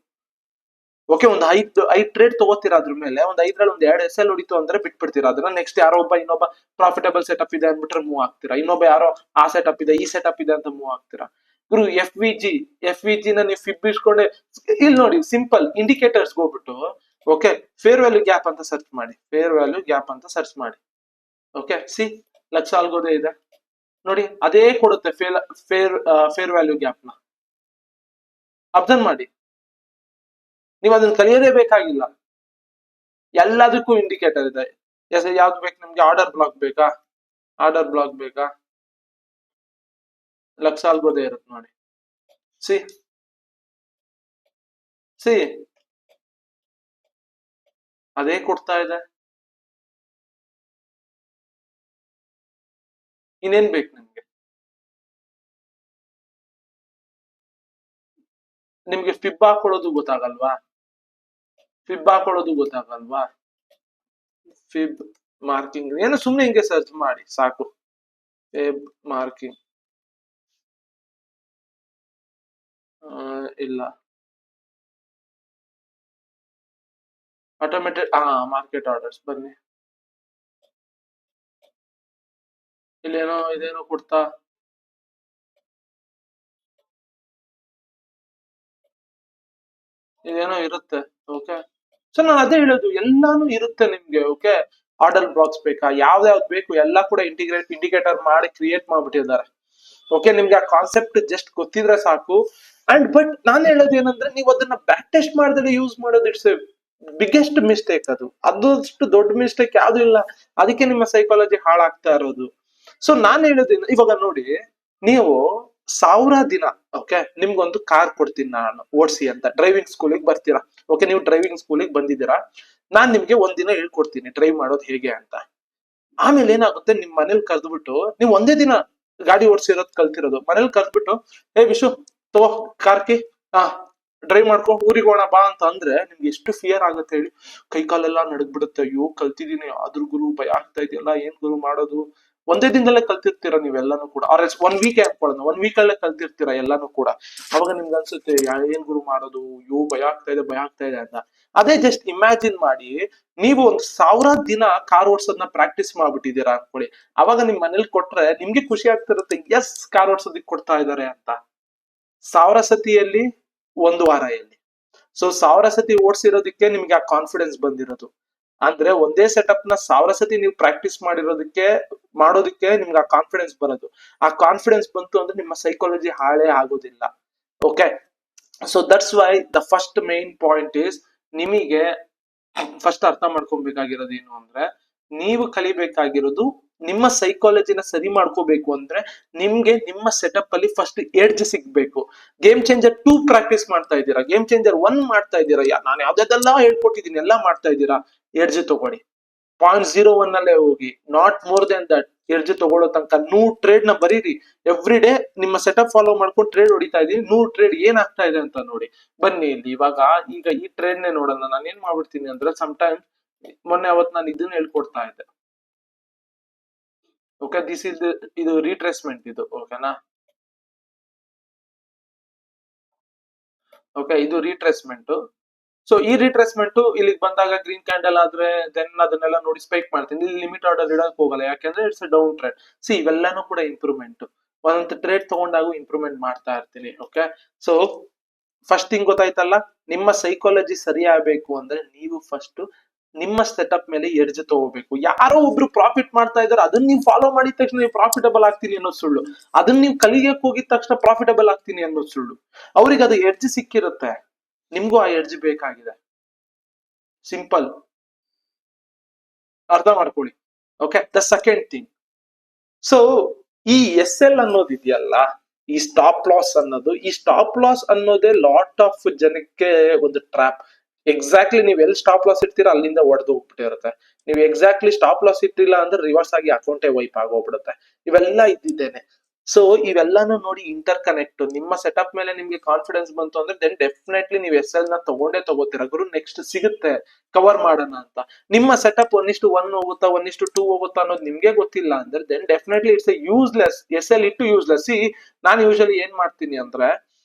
[SPEAKER 1] ಓಕೆ, ಒಂದು 5 ಟ್ರೇಡ್ ತಗೋತೀರಾ, ಅದ್ರ ಮೇಲೆ ಒಂದು 5ರಲ್ಲಿ ಒಂದು 2 SL ಹೊಡಿತು ಅಂದ್ರೆ ಬಿಟ್ಬಿಡ್ತೀರಾ. ಅದನ್ನ ನೆಕ್ಸ್ಟ್ ಯಾರೋ ಇನ್ನೊಬ್ಬ ಪ್ರಾಫಿಟಬಲ್ ಸೆಟಪ್ ಇದೆ ಅಂದ್ಬಿಟ್ರೆ ಮೂವ್ ಆಗ್ತೀರಾ. ಇನ್ನೊಬ್ಬ ಯಾರೋ ಆ ಸೆಟಪ್ ಇದೆ, ಈ ಸೆಟಪ್ ಇದೆ ಅಂತ ಮೂವ್ ಆಗ್ತೀರಾ. ಗುರು FVG ನ ನೀವು ಫಿಬ್ ಇಸ್ಕೊಂಡೆ. ಇಲ್ಲಿ ನೋಡಿ, ಸಿಂಪಲ್ ಇಂಡಿಕೇಟರ್ಸ್ ಹೋಗ್ಬಿಟ್ಟು ಓಕೆ, ಫೇರ್ ವ್ಯಾಲ್ಯೂ ಗ್ಯಾಪ್ ಅಂತ ಸರ್ಚ್ ಮಾಡಿ. ಫೇರ್ ವ್ಯಾಲ್ಯೂ ಗ್ಯಾಪ್ ಅಂತ ಸರ್ಚ್ ಮಾಡಿ. ಓಕೆ, ಲಕ್ಷ ಆಲ್ಗೋದೇ ಇದೆ ನೋಡಿ, ಅದೇ ಕೊಡುತ್ತೆ ಫೇರ್ ವ್ಯಾಲ್ಯೂ ಗ್ಯಾಪ್ ನ. ಅಬ್ಸರ್ವ್ ಮಾಡಿ. ನೀವು ಅದನ್ನ ಕಲಿಯೋದೇ ಬೇಕಾಗಿಲ್ಲ. ಎಲ್ಲದಕ್ಕೂ ಇಂಡಿಕೇಟರ್ ಇದೆ. ಯಾವ್ದು ಬೇಕು ನಿಮ್ಗೆ? ಆರ್ಡರ್ ಬ್ಲಾಕ್ ಬೇಕಾ? ಆರ್ಡರ್ ಬ್ಲಾಕ್ ಬೇಕಾ? ಲಕ್ಷ ಅಲ್ಬೋದೇ ಇರುತ್ತೆ ನೋಡಿ. ಸಿ ಸಿ ಅದೇ ಕೊಡ್ತಾ ಇದೆ. ಇನ್ನೇನ್ ಬೇಕು ನಿಮ್ಗೆ? ನಿಮ್ಗೆ ಫಿಬ್ ಹಾಕೊಳ್ಳೋದು ಗೊತ್ತಾಗಲ್ವಾ? ಫಿಬ್ ಹಾಕೊಳ್ಳೋದು ಗೊತ್ತಾಗಲ್ವಾ? ಫಿಬ್ ಮಾರ್ಕಿಂಗ್ ಏನು, ಸುಮ್ನೆ ಹಿಂಗೆ ಸರ್ಚ್ ಮಾಡಿ ಸಾಕು. ಫಿಬ್ ಮಾರ್ಕಿಂಗ್ ಇಲ್ಲ. ಆಟೋಮೇಟೆಡ್ ಮಾರ್ಕೆಟ್ ಆರ್ಡರ್ಸ್ ಬನ್ನಿ. ಇಲ್ಲೇನೋ ಇದೇನೋ ಕೊಡ್ತಾ, ಇದೇನೋ ಇರುತ್ತೆ. ಓಕೆ, ಸೊ ನಾನು ಅದೇ ಹೇಳೋದು, ಎಲ್ಲಾನು ಇರುತ್ತೆ ನಿಮ್ಗೆ. ಓಕೆ, ಆರ್ಡರ್ ಬ್ಲಾಕ್ಸ್ ಬೇಕಾ? ಯಾವ್ದಾವ್ದು ಬೇಕು ಎಲ್ಲ ಕೂಡ ಇಂಡಿಕೇಟರ್ ಮಾಡಿ ಕ್ರಿಯೇಟ್ ಮಾಡ್ಬಿಟ್ಟಿದ್ದಾರೆ. ಓಕೆ, ನಿಮ್ಗೆ ಆ ಕಾನ್ಸೆಪ್ಟ್ ಜಸ್ಟ್ ಗೊತ್ತಿದ್ರೆ ಸಾಕು. ಅಂಡ್ ಬಟ್ ನಾನು ಹೇಳೋದು ಏನಂದ್ರೆ, ನೀವು ಅದನ್ನ ಬ್ಯಾಕ್ ಟೆಸ್ಟ್ ಮಾಡಿದ್ರೆ ಯೂಸ್ ಮಾಡೋದು ಇಟ್ಸ್ ಎ ಬಿಗ್ಗೆಸ್ಟ್ ಮಿಸ್ಟೇಕ್. ಅದಷ್ಟು ದೊಡ್ಡ ಮಿಸ್ಟೇಕ್ ಯಾವ್ದು ಇಲ್ಲ. ಅದಕ್ಕೆ ನಿಮ್ಮ ಸೈಕಾಲಜಿ ಹಾಳಾಗ್ತಾ ಇರೋದು. ಸೊ ನಾನು ಹೇಳೋದೇನು, ಇವಾಗ ನೋಡಿ, ನೀವು 1000 ದಿನ, ಓಕೆ, ನಿಮ್ಗೊಂದು ಕಾರ್ ಕೊಡ್ತೀನಿ ನಾನು ಓಡಿಸಿ ಅಂತ, ಡ್ರೈವಿಂಗ್ ಸ್ಕೂಲಿಗೆ ಬರ್ತೀರಾ. ಓಕೆ, ನೀವು ಡ್ರೈವಿಂಗ್ ಸ್ಕೂಲಿಗೆ ಬಂದಿದ್ದೀರಾ, ನಾನ್ ನಿಮ್ಗೆ ಒಂದಿನ ಹೇಳ್ಕೊಡ್ತೀನಿ ಡ್ರೈವ್ ಮಾಡೋದು ಹೇಗೆ ಅಂತ. ಆಮೇಲೆ ಏನಾಗುತ್ತೆ, ನಿಮ್ ಮನೇಲಿ ಕರೆದ್ಬಿಟ್ಟು, ನೀವು ಒಂದೇ ದಿನ ಗಾಡಿ ಓಡಿಸಿರೋದು ಕಲ್ತಿರೋದು, ಮನೇಲಿ ಕರೆದ್ಬಿಟ್ಟು, ಏ ವಿಶು ತಗೋ ಕಾರ್ಕಿ, ಹಾ ಡ್ರೈವ್ ಮಾಡ್ಕೊ, ಊರಿಗೆ ಹೋಗೋಣ ಬಾ ಅಂತ ಅಂದ್ರೆ ನಿಮ್ಗೆ ಎಷ್ಟು ಫಿಯರ್ ಆಗುತ್ತೆ ಹೇಳಿ. ಕೈ ಕಾಲೆಲ್ಲ ನಡಗ್ಬಿಡುತ್ತೆ. ಅಯ್ಯೋ ಕಲ್ತಿದೀನಿ, ಆದ್ರೂ ಗುರು ಭಯ ಆಗ್ತಾ ಇದೆಯಲ್ಲ, ಏನ್ ಗುರು ಮಾಡೋದು? ಒಂದೇ ದಿನದಲ್ಲೇ ಕಲ್ತಿರ್ತೀರಾ ನೀವೆಲ್ಲಾನು ಕೂಡ, ಆರ್ ಎಸ್ 1 ವೀಕ್ ಹಾಕೊಳ್ಳೋಣ, 1 ವೀಕ್ ಅಲ್ಲೇ ಕಲ್ತಿರ್ತೀರಾ ಎಲ್ಲಾನು ಕೂಡ. ಅವಾಗ ನಿಮ್ಗೆ ಅನ್ಸುತ್ತೆ, ಏನ್ ಗುರು ಮಾಡೋದು, ಅಯ್ಯೋ ಭಯ ಆಗ್ತಾ ಇದೆ, ಭಯ ಆಗ್ತಾ ಇದೆ ಅಂತ. ಅದೇ ಜಸ್ಟ್ ಇಮ್ಯಾಜಿನ್ ಮಾಡಿ, ನೀವು 1000 ದಿನ ಕಾರ್ ಓಡ್ಸೋದನ್ನ ಪ್ರಾಕ್ಟೀಸ್ ಮಾಡ್ಬಿಟ್ಟಿದ್ದೀರಾ ಅನ್ಕೊಳ್ಳಿ. ಅವಾಗ ನಿಮ್ ಮನೇಲಿ ಕೊಟ್ರೆ ನಿಮ್ಗೆ ಖುಷಿ ಆಗ್ತಿರುತ್ತೆ, ಎಸ್ ಕಾರ್ ಓಡ್ಸೋದಿಕ್ ಕೊಡ್ತಾ ಇದಾರೆ ಅಂತ. 1000 ಸತಿಯಲ್ಲಿ 1 ವಾರ ಎಲ್ಲಿ? ಸೊ 1000 ಸತಿ ಓಡಿಸಿರೋದಕ್ಕೆ ನಿಮ್ಗೆ ಆ ಕಾನ್ಫಿಡೆನ್ಸ್ ಬಂದಿರೋದು. ಅಂದ್ರೆ ಒಂದೇ ಸೆಟಪ್ ನ 1000 ಸತಿ ನೀವು ಪ್ರಾಕ್ಟೀಸ್ ಮಾಡೋದಕ್ಕೆ ನಿಮ್ಗೆ ಆ ಕಾನ್ಫಿಡೆನ್ಸ್ ಬರೋದು. ಆ ಕಾನ್ಫಿಡೆನ್ಸ್ ಬಂತು ಅಂದ್ರೆ ನಿಮ್ಮ ಸೈಕಾಲಜಿ ಹಾಳೇ ಆಗೋದಿಲ್ಲ. Okay, so that's why the first main point is, ನಿಮಗೆ ಫಸ್ಟ್ ಅರ್ಥ ಮಾಡ್ಕೊಬೇಕಾಗಿರೋದು ಏನು ಅಂದ್ರೆ, ನೀವು ಕಲಿಬೇಕಾಗಿರೋದು ನಿಮ್ಮ ಸೈಕಾಲಜಿನ ಸರಿ ಮಾಡ್ಕೋಬೇಕು ಅಂದ್ರೆ ನಿಮ್ಗೆ ನಿಮ್ಮ ಸೆಟಪ್ ಅಲ್ಲಿ ಫಸ್ಟ್ ಎಡ್ಜ್ ಸಿಗ್ಬೇಕು. ಗೇಮ್ ಚೇಂಜರ್ 2 ಪ್ರಾಕ್ಟೀಸ್ ಮಾಡ್ತಾ ಇದ್ದೀರಾ, ಗೇಮ್ ಚೇಂಜರ್ 1 ಮಾಡ್ತಾ ಇದ್ದೀರಾ, ನಾನು ಯಾವ್ದೆಲ್ಲ ಹೇಳ್ಕೊಟ್ಟಿದ್ದೀನಿ ಎಲ್ಲ ಮಾಡ್ತಾ ಇದ್ದೀರಾ, ಎಡ್ಜ್ ತಗೊಳ್ಳಿ. 0.01 ಅಲ್ಲೇ ಹೋಗಿ, not more than that. Edge ತಗೊಳ್ಳೋ ತನಕ 100 ಟ್ರೇಡ್ ನ ಬರೀರಿ. ಎವ್ರಿ ಡೇ ನಿಮ್ಮ ಸೆಟಪ್ ಫಾಲೋ ಮಾಡ್ಕೊಂಡು ಟ್ರೇಡ್ ಹೊಡಿತಾ ಇದೀನಿ, 100 ಟ್ರೇಡ್ ಏನ್ ಆಗ್ತಾ ಇದೆ ಅಂತ ನೋಡಿ. ಬನ್ನಿ ಇಲ್ಲಿ ಇವಾಗ, ಈಗ ಈ ಟ್ರೇಡ್ ನೇ ನೋಡೋಣ. ನಾನು ಏನ್ ಮಾಡ್ಬಿಡ್ತೀನಿ ಅಂದ್ರೆ, ಟೈಮ್ ಮೊನ್ನೆ ಅವತ್ತು ನಾನು ಇದನ್ನ ಹೇಳ್ಕೊಡ್ತಾ ಇದ್ದೆ. ಓಕೆ, ದಿಸ್ ಇಸ್ ಇದು ರಿಟ್ರೇಸ್ಮೆಂಟ್ ಇದು, ಓಕೆನಾ? ಓಕೆ, ಇದು ರಿಟ್ರೇಸ್ಮೆಂಟ್. ಸೊ ಈ ರಿಟ್ರೇಸ್ಮೆಂಟ್ ಇಲ್ಲಿಗೆ ಬಂದಾಗ ಗ್ರೀನ್ ಕ್ಯಾಂಡಲ್ ಆದ್ರೆ ದೆನ್ ಅದನ್ನೆಲ್ಲ ನೋಡಿ ಸ್ಪೈಕ್ ಮಾಡ್ತೀನಿ. ಇಲ್ಲಿ ಲಿಮಿಟ್ ಆರ್ಡರ್ ಇಡಕ್ ಹೋಗಲ್ಲ, ಯಾಕೆಂದ್ರೆ ಇಟ್ಸ್ ಡೌನ್ ಟ್ರೆಂಡ್. ಸಿ ಇವೆಲ್ಲಾನು ಕೂಡ ಇಂಪ್ರೂವ್ಮೆಂಟ್. ಒಂದೊಂದು ಟ್ರೇಡ್ ತಗೊಂಡಾಗ ಇಂಪ್ರೂವ್ಮೆಂಟ್ ಮಾಡ್ತಾ ಇರ್ತೀನಿ. ಓಕೆ, ಸೊ ಫಸ್ಟ್ ಥಿಂಗ್ ಗೊತ್ತಾಯ್ತಲ್ಲ, ನಿಮ್ಮ ಸೈಕಾಲಜಿ ಸರಿ ಆಗ್ಬೇಕು ಅಂದ್ರೆ ನೀವು ಫಸ್ಟ್ ನಿಮ್ಮ ಸೆಟಪ್ ಮೇಲೆ ಎಡ್ಜ್ ತಗೋಬೇಕು. ಯಾರೋ ಒಬ್ರು ಪ್ರಾಫಿಟ್ ಮಾಡ್ತಾ ಇದಾರೆ, ಅದನ್ನ ನೀವು ಫಾಲೋ ಮಾಡಿದ ತಕ್ಷಣ ನೀವು ಪ್ರಾಫಿಟಬಲ್ ಆಗ್ತೀನಿ ಅನ್ನೋದು ಸುಳ್ಳು. ಅದನ್ನ ನೀವು ಕಲಿಯಕ್ ಹೋಗಿದ ತಕ್ಷಣ ಪ್ರಾಫಿಟಬಲ್ ಆಗ್ತೀನಿ ಅನ್ನೋದು ಸುಳ್ಳು. ಅವ್ರಿಗೆ ಅದು ಎಡ್ಜ್ ಸಿಕ್ಕಿರುತ್ತೆ, ನಿಮ್ಗೂ ಆ ಎಡ್ಜ್ ಬೇಕಾಗಿದೆ. ಸಿಂಪಲ್, ಅರ್ಥ ಮಾಡ್ಕೊಳ್ಳಿ. Okay, the second thing, so ಈ SL ಅನ್ನೋದು ಇದೆಯಲ್ಲ, ಈ ಸ್ಟಾಪ್ ಲಾಸ್ ಅನ್ನೋದು, ಈ ಸ್ಟಾಪ್ ಲಾಸ್ ಅನ್ನೋದೇ ಲಾಟ್ ಆಫ್ ಜನಕ್ಕೆ ಒಂದು ಟ್ರ್ಯಾಪ್. ಎಕ್ಸಾಕ್ಟ್ಲಿ ನೀವು ಎಲ್ಲಿ ಸ್ಟಾಪ್ ಲಾಸ್ ಇರ್ತೀರಾ ಅಲ್ಲಿಂದ ಒಡೆದು ಹೋಗ್ಬಿಟ್ಟಿರುತ್ತೆ. ನೀವು ಎಕ್ಸಾಕ್ಟ್ಲಿ ಸ್ಟಾಪ್ ಲಾಸ್ ಇಟ್ಟಿಲ್ಲ ಅಂದ್ರೆ ರಿವರ್ಸ್ ಆಗಿ ಅಕೌಂಟೇ ವೈಪ್ ಆಗೋಗ್ಬಿಡುತ್ತೆ. ಇವೆಲ್ಲ ಇದ್ದಿದ್ದೇನೆ. ಸೊ ಇವೆಲ್ಲಾನು ನೋಡಿ ಇಂಟರ್ ಕನೆಕ್ಟ್. ನಿಮ್ಮ ಸೆಟಪ್ ಮೇಲೆ ನಿಮ್ಗೆ ಕಾನ್ಫಿಡೆನ್ಸ್ ಬಂತು ಅಂದ್ರೆ ದೆನ್ ಡೆಫಿನೆಟ್ಲಿ ನೀವು SL ನ ತಗೋತೀರಾ. ಗುರು ನೆಕ್ಸ್ಟ್ ಸಿಗುತ್ತೆ, ಕವರ್ ಮಾಡೋಣ ಅಂತ. ನಿಮ್ಮ ಸೆಟಪ್ 1:1 ಹೋಗುತ್ತಾ, 1:2 ಹೋಗುತ್ತಾ ಅನ್ನೋದು ನಿಮ್ಗೆ ಗೊತ್ತಿಲ್ಲ ಅಂದ್ರೆ then definitely it's a useless. SL ಇಟ್ಟು ಯೂಸ್ಲೆಸ್. ಸಿ ನಾನು ಯೂಶಲಿ ಏನ್ ಮಾಡ್ತೀನಿ ಅಂದ್ರೆ,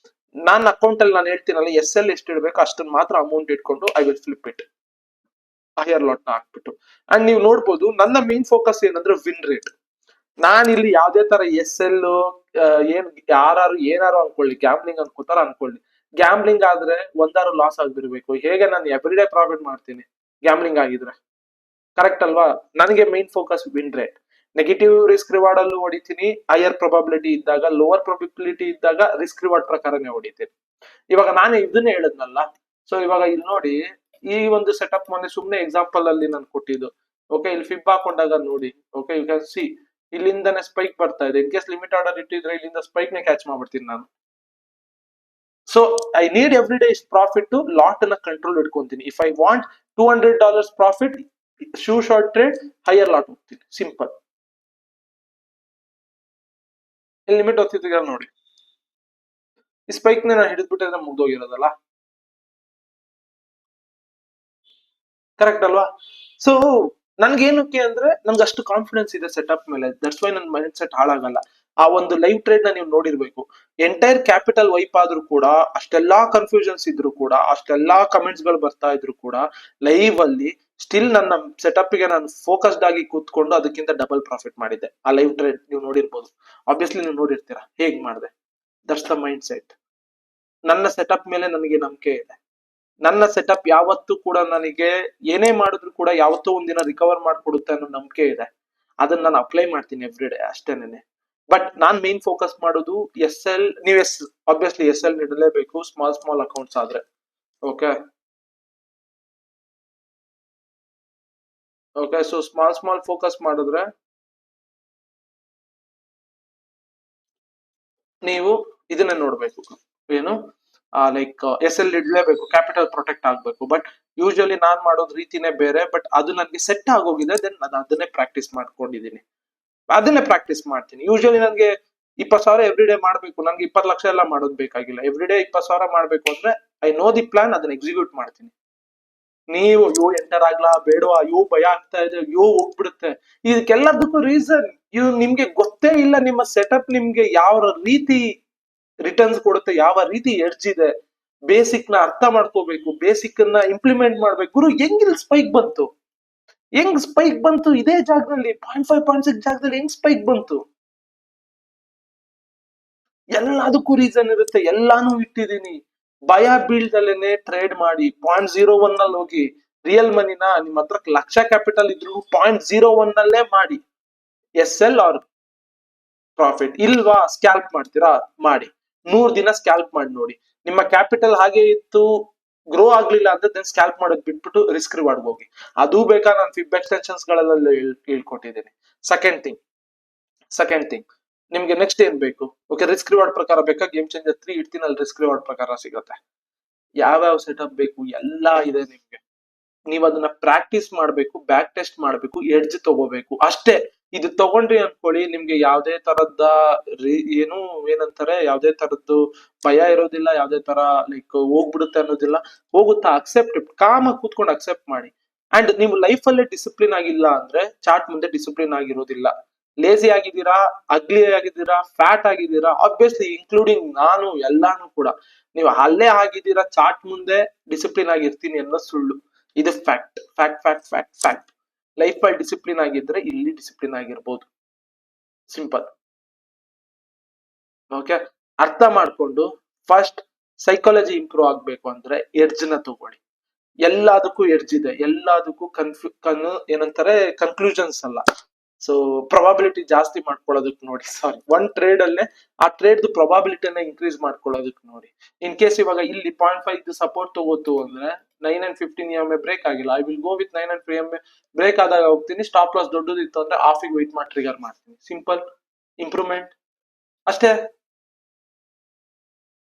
[SPEAKER 1] ನನ್ನ ಅಕೌಂಟ್ ಅಲ್ಲಿ ನಾನು ಹೇಳ್ತೀನಲ್ಲ, SL ಎಷ್ಟು ಇಡ್ಬೇಕು ಅಷ್ಟನ್ನ ಮಾತ್ರ ಅಮೌಂಟ್ ಇಟ್ಕೊಂಡು I will flip it, higher lot ನ ಹಾಕ್ಬಿಟ್ಟು. ಅಂಡ್ ನೀವು ನೋಡ್ಬೋದು, ನನ್ನ ಮೇನ್ ಫೋಕಸ್ ಏನಂದ್ರೆ ವಿನ್ ರೇಟ್. ನಾನ್ ಇಲ್ಲಿ ಯಾವ್ದೇ ತರ SL ಏನ್ ಯಾರು ಏನಾರು ಅನ್ಕೊಳ್ಳಿ, ಗ್ಯಾಮ್ಲಿಂಗ್ ಅನ್ಕೋತಾರ ಅನ್ಕೊಳ್ಳಿ. ಗ್ಯಾಮ್ಲಿಂಗ್ ಆದ್ರೆ ಒಂದಾರು ಲಾಸ್ ಆಗ್ಬಿರ್ಬೇಕು. ಹೇಗೆ ನಾನು ಎವ್ರಿ ಡೇ ಪ್ರಾಫಿಟ್ ಮಾಡ್ತೀನಿ ಗ್ಯಾಮ್ಲಿಂಗ್ ಆಗಿದ್ರೆ? ಕರೆಕ್ಟ್ ಅಲ್ವಾ? ನನಗೆ main focus win rate. Negative risk reward ಅಲ್ಲೂ ಹೊಡಿತೀನಿ, ಹೈಯರ್ ಪ್ರೊಬಬಿಲಿಟಿ ಇದ್ದಾಗ, ಲೋವರ್ ಪ್ರೊಬಬಿಲಿಟಿ ಇದ್ದಾಗ ರಿಸ್ಕ್ ರಿವಾರ್ಡ್ ಪ್ರಕಾರನೇ ಹೊಡಿತೀನಿ. ಇವಾಗ ನಾನು ಇದನ್ನೇ ಹೇಳದ್ನಲ್ಲ, ಸೊ ಇವಾಗ ಇಲ್ಲಿ ನೋಡಿ, ಈ ಒಂದು ಸೆಟಪ್ ಮೊನ್ನೆ ಸುಮ್ನೆ ಎಕ್ಸಾಂಪಲ್ ಅಲ್ಲಿ ನಾನು ಕೊಟ್ಟಿದ್ದು. ಓಕೆ, ಇಲ್ಲಿ ಫಿಬ್ ಹಾಕೊಂಡಾಗ ನೋಡಿ. ಓಕೆ, ಯು ಕ್ಯಾನ್ ಸಿ ಇಲ್ಲಿಂದಾನೆ ಸ್ಪೈಕ್ ಬರ್ತಾ ಇದೆ. ಇನ್ ಕೇಸ್ ಲಿಮಿಟ್ ಆರ್ಡರ್ ಇಟ್ಟಿದ್ರೆ ಇಲ್ಲಿಂದ ಸ್ಪೈಕ್ ನೇ ಕ್ಯಾಚ್ ಮಾಡ್ಬಿಡ್ತೀನಿ ನಾನು. So I need every day ಇಷ್ಟು ಪ್ರಾಫಿಟ್, ಲಾಟ್ ಅನ್ನ ಕಂಟ್ರೋಲ್ ಇಟ್ಕೊಂತೀನಿ. ಇಫ್ ಐ ವಾಂಟ್ $200 ಪ್ರಾಫಿಟ್, ಶೂ ಶಾರ್ಟ್ ಟ್ರೇಡ್, ಹೈಯರ್ ಲಾಟ್ ಹೋಗ್ತೀನಿ. ಸಿಂಪಲ್. ಇಲ್ಲಿ ಲಿಮಿಟ್ ಹೊತ್ತಿದ್ದೀರ ನೋಡಿ, ಈ ಸ್ಪೈಕ್ ನ ಹಿಡಿದ್ಬಿಟ್ಟಿದ್ರೆ ಮುಗ್ದೋಗಿರೋದಲ್ಲ. ಕರೆಕ್ಟ್ ಅಲ್ವಾ? ಸೊ ನನ್ಗೇನಕ್ಕೆ ಅಂದ್ರೆ ನನ್ಗೆ ಅಷ್ಟು ಕಾನ್ಫಿಡೆನ್ಸ್ ಇದೆ ಸೆಟಪ್ ಮೇಲೆ. ದಟ್ಸ್ ವೈ ನನ್ನ ಮೈಂಡ್ ಸೆಟ್ ಹಾಳಾಗಲ್ಲ. ಆ ಒಂದು ಲೈವ್ ಟ್ರೇಡ್ ನ ನೀವು ನೋಡಿರ್ಬೇಕು. ಎಂಟೈರ್ ಕ್ಯಾಪಿಟಲ್ ವೈಪ್ ಆದ್ರೂ ಕೂಡ, ಅಷ್ಟೆಲ್ಲಾ ಕನ್ಫ್ಯೂಷನ್ಸ್ ಇದ್ರು ಕೂಡ, ಅಷ್ಟೆಲ್ಲಾ ಕಮೆಂಟ್ಸ್ ಗಳು ಬರ್ತಾ ಇದ್ರು ಕೂಡ, ಲೈವ್ ಅಲ್ಲಿ ಸ್ಟಿಲ್ ನನ್ನ ಸೆಟಪ್ ಗೆ ನಾನು ಫೋಕಸ್ಡ್ ಆಗಿ ಕೂತ್ಕೊಂಡು ಅದಕ್ಕಿಂತ ಡಬಲ್ ಪ್ರಾಫಿಟ್ ಮಾಡಿದ್ದೆ. ಆ ಲೈವ್ ಟ್ರೇಡ್ ನೀವು ನೋಡಿರ್ಬೋದು, ಆಬ್ವಿಯಸ್ಲಿ ನೀವು ನೋಡಿರ್ತೀರಾ ಹೇಗ್ ಮಾಡಿದೆ. That's the mind set. ನನ್ನ ಸೆಟಪ್ ಮೇಲೆ ನನಗೆ ನಂಬಿಕೆ ಇದೆ. ನನ್ನ ಸೆಟಪ್ ಯಾವತ್ತೂ ಕೂಡ ನನಗೆ ಏನೇ ಮಾಡಿದ್ರು ಕೂಡ ಯಾವತ್ತೂ ಒಂದಿನ ರಿಕವರ್ ಮಾಡ್ಕೊಡುತ್ತೆ ಅನ್ನೋ ನಂಬಿಕೆ ಇದೆ. ಅದನ್ನ ನಾನು ಅಪ್ಲೈ ಮಾಡ್ತೀನಿ ಎವ್ರಿ ಡೇ ಅಷ್ಟೇನೆ. ಬಟ್ ನಾನ್ ಮೇನ್ ಫೋಕಸ್ ಮಾಡೋದು SL. ನೀವು ಆಬ್ವಿಯಸ್ಲಿ SL ಇಡಲೇಬೇಕು, ಸ್ಮಾಲ್ ಅಕೌಂಟ್ಸ್ ಆದ್ರೆ. Okay okay, so small focus ಮಾಡಿದ್ರೆ ನೀವು ಇದನ್ನ ನೋಡ್ಬೇಕು. ಏನು ಲೈಕ್ SL ಇಡ್ಲೇಬೇಕು, ಕ್ಯಾಪಿಟಲ್ ಪ್ರೊಟೆಕ್ಟ್ ಆಗ್ಬೇಕು. ಬಟ್ ಯೂಶಲಿ ನಾನ್ ಮಾಡೋದ್ ರೀತಿನೇ ಬೇರೆ. ಬಟ್ ಅದು ನನ್ಗೆ ಸೆಟ್ ಆಗೋಗಿದೆ. ದೆನ್ ನಾನು ಅದನ್ನೇ ಪ್ರಾಕ್ಟೀಸ್ ಮಾಡ್ಕೊಂಡಿದೀನಿ, ಅದನ್ನೇ ಪ್ರಾಕ್ಟೀಸ್ ಮಾಡ್ತೀನಿ. ಯೂಶಲಿ ನನ್ಗೆ 20,000 ಎವ್ರಿ ಡೇ ಮಾಡ್ಬೇಕು, ನನ್ಗೆ 20 ಲಕ್ಷ ಎಲ್ಲ ಮಾಡೋದ್ ಬೇಕಾಗಿಲ್ಲ. ಎವ್ರಿ ಡೇ 20,000 ಮಾಡ್ಬೇಕು ಅಂದ್ರೆ ಐ ನೋ ದಿ ಪ್ಲಾನ್, ಅದನ್ನ ಎಕ್ಸಿಕ್ಯೂಟ್ ಮಾಡ್ತೀನಿ. ನೀವು ಎಂಟರ್ ಆಗ್ಲಾ ಬೇಡವಾ, ಭಯ ಆಗ್ತಾ ಇದೆ, ಹೋಗ್ಬಿಡುತ್ತೆ, ಇದಕ್ಕೆಲ್ಲದಕ್ಕೂ ರೀಸನ್ ಇವು ನಿಮ್ಗೆ ಗೊತ್ತೇ ಇಲ್ಲ. ನಿಮ್ಮ ಸೆಟಪ್ ನಿಮ್ಗೆ ಯಾವ ರೀತಿ ರಿಟರ್ನ್ಸ್ ಕೊಡುತ್ತೆ, ಯಾವ ರೀತಿ ಎಡ್ಜ್ ಇದೆ, ಬೇಸಿಕ್ ನ ಅರ್ಥ ಮಾಡ್ಕೋಬೇಕು, ಬೇಸಿಕ್ ನ ಇಂಪ್ಲಿಮೆಂಟ್ ಮಾಡ್ಬೇಕು. ಗುರು ಹೆಂಗ್ ಸ್ಪೈಕ್ ಬಂತು, ಇದೇ ಜಾಗದಲ್ಲಿ 0.5 0.6 ಜಾಗದಲ್ಲಿ ಹೆಂಗ್ ಸ್ಪೈಕ್ ಬಂತು? ಎಲ್ಲದಕ್ಕೂ ರೀಸನ್ ಇರುತ್ತೆ. ಎಲ್ಲಾನು ಇಟ್ಟಿದೀನಿ. ಭಯ ಬೀಳ್ದಲೇನೆ ಟ್ರೇಡ್ ಮಾಡಿ 0.01 ನಲ್ಲಿ ಹೋಗಿ ರಿಯಲ್ ಮನಿನ, ನಿಮ್ ಹತ್ರ ಲಕ್ಷ ಕ್ಯಾಪಿಟಲ್ ಇದ್ರು 0.01 ನಲ್ಲೇ ಮಾಡಿ. SL or profit. ಇಲ್ವಾ, ಸ್ಕ್ಯಾಲ್ಪ್ ಮಾಡ್ತೀರಾ, ಮಾಡಿ 100 ದಿನ ಸ್ಕ್ಯಾಲ್ಪ್ ಮಾಡಿ ನೋಡಿ. ನಿಮ್ಮ ಕ್ಯಾಪಿಟಲ್ ಹಾಗೆ ಇತ್ತು, ಗ್ರೋ ಆಗ್ಲಿಲ್ಲ ಅಂದ್ರೆ ದೆನ್ ಸ್ಕ್ಯಾಲ್ಪ್ ಮಾಡೋದ್ ಬಿಟ್ಬಿಟ್ಟು ರಿಸ್ಕ್ ರಿವಾರ್ಡ್ ಹೋಗಿ. ಅದು ಬೇಕಾ, ನಾನು ಫಿಬ್ ಎಕ್ಸ್ಟೆನ್ಷನ್ಸ್ ಗಳೆಲ್ಲ ಹೇಳ್ಕೊಟ್ಟಿದ್ದೀನಿ. ಸೆಕೆಂಡ್ ಥಿಂಗ್ ನಿಮ್ಗೆ ನೆಕ್ಸ್ಟ್ ಏನ್ ಬೇಕು? ಓಕೆ, ರಿಸ್ಕ್ ರಿವಾರ್ಡ್ ಪ್ರಕಾರ ಬೇಕಾ? ಗೇಮ್ ಚೇಂಜರ್ 3 ಇಡ್ತೀನಿ, ಅಲ್ಲಿ ರಿಸ್ಕ್ ರಿವಾರ್ಡ್ ಪ್ರಕಾರ ಸಿಗುತ್ತೆ. ಯಾವ್ಯಾವ ಸೆಟಪ್ ಬೇಕು ಎಲ್ಲ ಇದೆ ನಿಮ್ಗೆ. ನೀವ್ ಅದನ್ನ ಪ್ರಾಕ್ಟೀಸ್ ಮಾಡ್ಬೇಕು, ಬ್ಯಾಕ್ ಟೆಸ್ಟ್ ಮಾಡ್ಬೇಕು, ಎಡ್ಜ್ ತಗೋಬೇಕು ಅಷ್ಟೇ. ಇದು ತಗೊಂಡ್ರಿ ಅನ್ಕೊಳ್ಳಿ, ನಿಮ್ಗೆ ಯಾವ್ದೇ ತರದ್ದ ಏನಂತಾರೆ, ಯಾವ್ದೇ ತರದ್ದು ಭಯ ಇರೋದಿಲ್ಲ, ಯಾವ್ದೇ ತರ ಲೈಕ್ ಹೋಗ್ಬಿಡುತ್ತೆ ಅನ್ನೋದಿಲ್ಲ. ಹೋಗುತ್ತಾ, ಅಕ್ಸೆಪ್ಟ್, ಕಾಮ ಕೂತ್ಕೊಂಡು ಅಕ್ಸೆಪ್ಟ್ ಮಾಡಿ. ಅಂಡ್ ನೀವು ಲೈಫ್ ಅಲ್ಲೇ ಡಿಸಿಪ್ಲಿನ್ ಆಗಿಲ್ಲ ಅಂದ್ರೆ ಚಾರ್ಟ್ ಮುಂದೆ ಡಿಸಿಪ್ಲಿನ್ ಆಗಿರೋದಿಲ್ಲ. ಲೇಜಿ ಆಗಿದ್ದೀರಾ, ಅಗ್ಲಿ ಆಗಿದ್ದೀರಾ, ಫ್ಯಾಟ್ ಆಗಿದ್ದೀರಾ, ಆಬ್ವಿಯಸ್ಲಿ ಇನ್ಕ್ಲೂಡಿಂಗ್ ನಾನು, ಎಲ್ಲಾನು ಕೂಡ. ನೀವು ಅಲ್ಲೇ ಆಗಿದ್ದೀರಾ, ಚಾರ್ಟ್ ಮುಂದೆ ಡಿಸಿಪ್ಲಿನ್ ಆಗಿರ್ತೀನಿ ಅನ್ನೋ ಸುಳ್ಳು. ಇದು ಫ್ಯಾಕ್ಟ್. ಲೈಫ್ ಅಲ್ಲಿ ಡಿಸಿಪ್ಲಿನ್ ಆಗಿದ್ರೆ ಇಲ್ಲಿ ಡಿಸಿಪ್ಲಿನ್ ಆಗಿರ್ಬೋದು. ಸಿಂಪಲ್. ಓಕೆ, ಅರ್ಥ ಮಾಡ್ಕೊಂಡು ಫಸ್ಟ್ ಸೈಕಾಲಜಿ ಇಂಪ್ರೂವ್ ಆಗ್ಬೇಕು ಅಂದ್ರೆ ಎಡ್ಜ್ ನ ತಗೊಳ್ಳಿ. ಎಲ್ಲದಕ್ಕೂ ಎಡ್ಜ್ ಇದೆ, ಎಲ್ಲದಕ್ಕೂ ಏನಂತಾರೆ, ಕನ್ಕ್ಲೂಷನ್ಸ್ ಅಲ್ಲ. ಸೊ ಪ್ರೊಬಾಬಿಲಿಟಿ ಜಾಸ್ತಿ ಮಾಡ್ಕೊಳ್ಳೋದಕ್ಕೆ ನೋಡಿ. ಸಾರಿ, ಒಂದ್ ಟ್ರೇಡ್ ಅಲ್ಲೇ ಆ ಟ್ರೇಡ್ ಪ್ರೊಬಾಬಿಲಿಟಿನ ಇನ್ಕ್ರೀಸ್ ಮಾಡ್ಕೊಳ್ಳೋದಕ್ಕೆ ನೋಡಿ. ಇನ್ ಕೇಸ್ ಇವಾಗ ಇಲ್ಲಿ 0.5 ಸಪೋರ್ಟ್ ತಗೋತು ಅಂದ್ರೆ 9 and 15 EMA ಬ್ರೇಕ್ ಆಗಿಲ್ಲ, I will go with 9 and 3 EMA break ಆದಾಗ ಹೋಗ್ತೀನಿ. ಸ್ಟಾಪ್ ಲಾಸ್ ದೊಡ್ಡದಿತ್ತು ಅಂದ್ರೆ ಹಾಫಿಗೆ ವೆಯ್ಟ್ ಮಾಡಿ ಟ್ರಿಗರ್ ಮಾಡ್ತೀನಿ. ಸಿಂಪಲ್ ಇಂಪ್ರೂವ್ಮೆಂಟ್ ಅಷ್ಟೇ.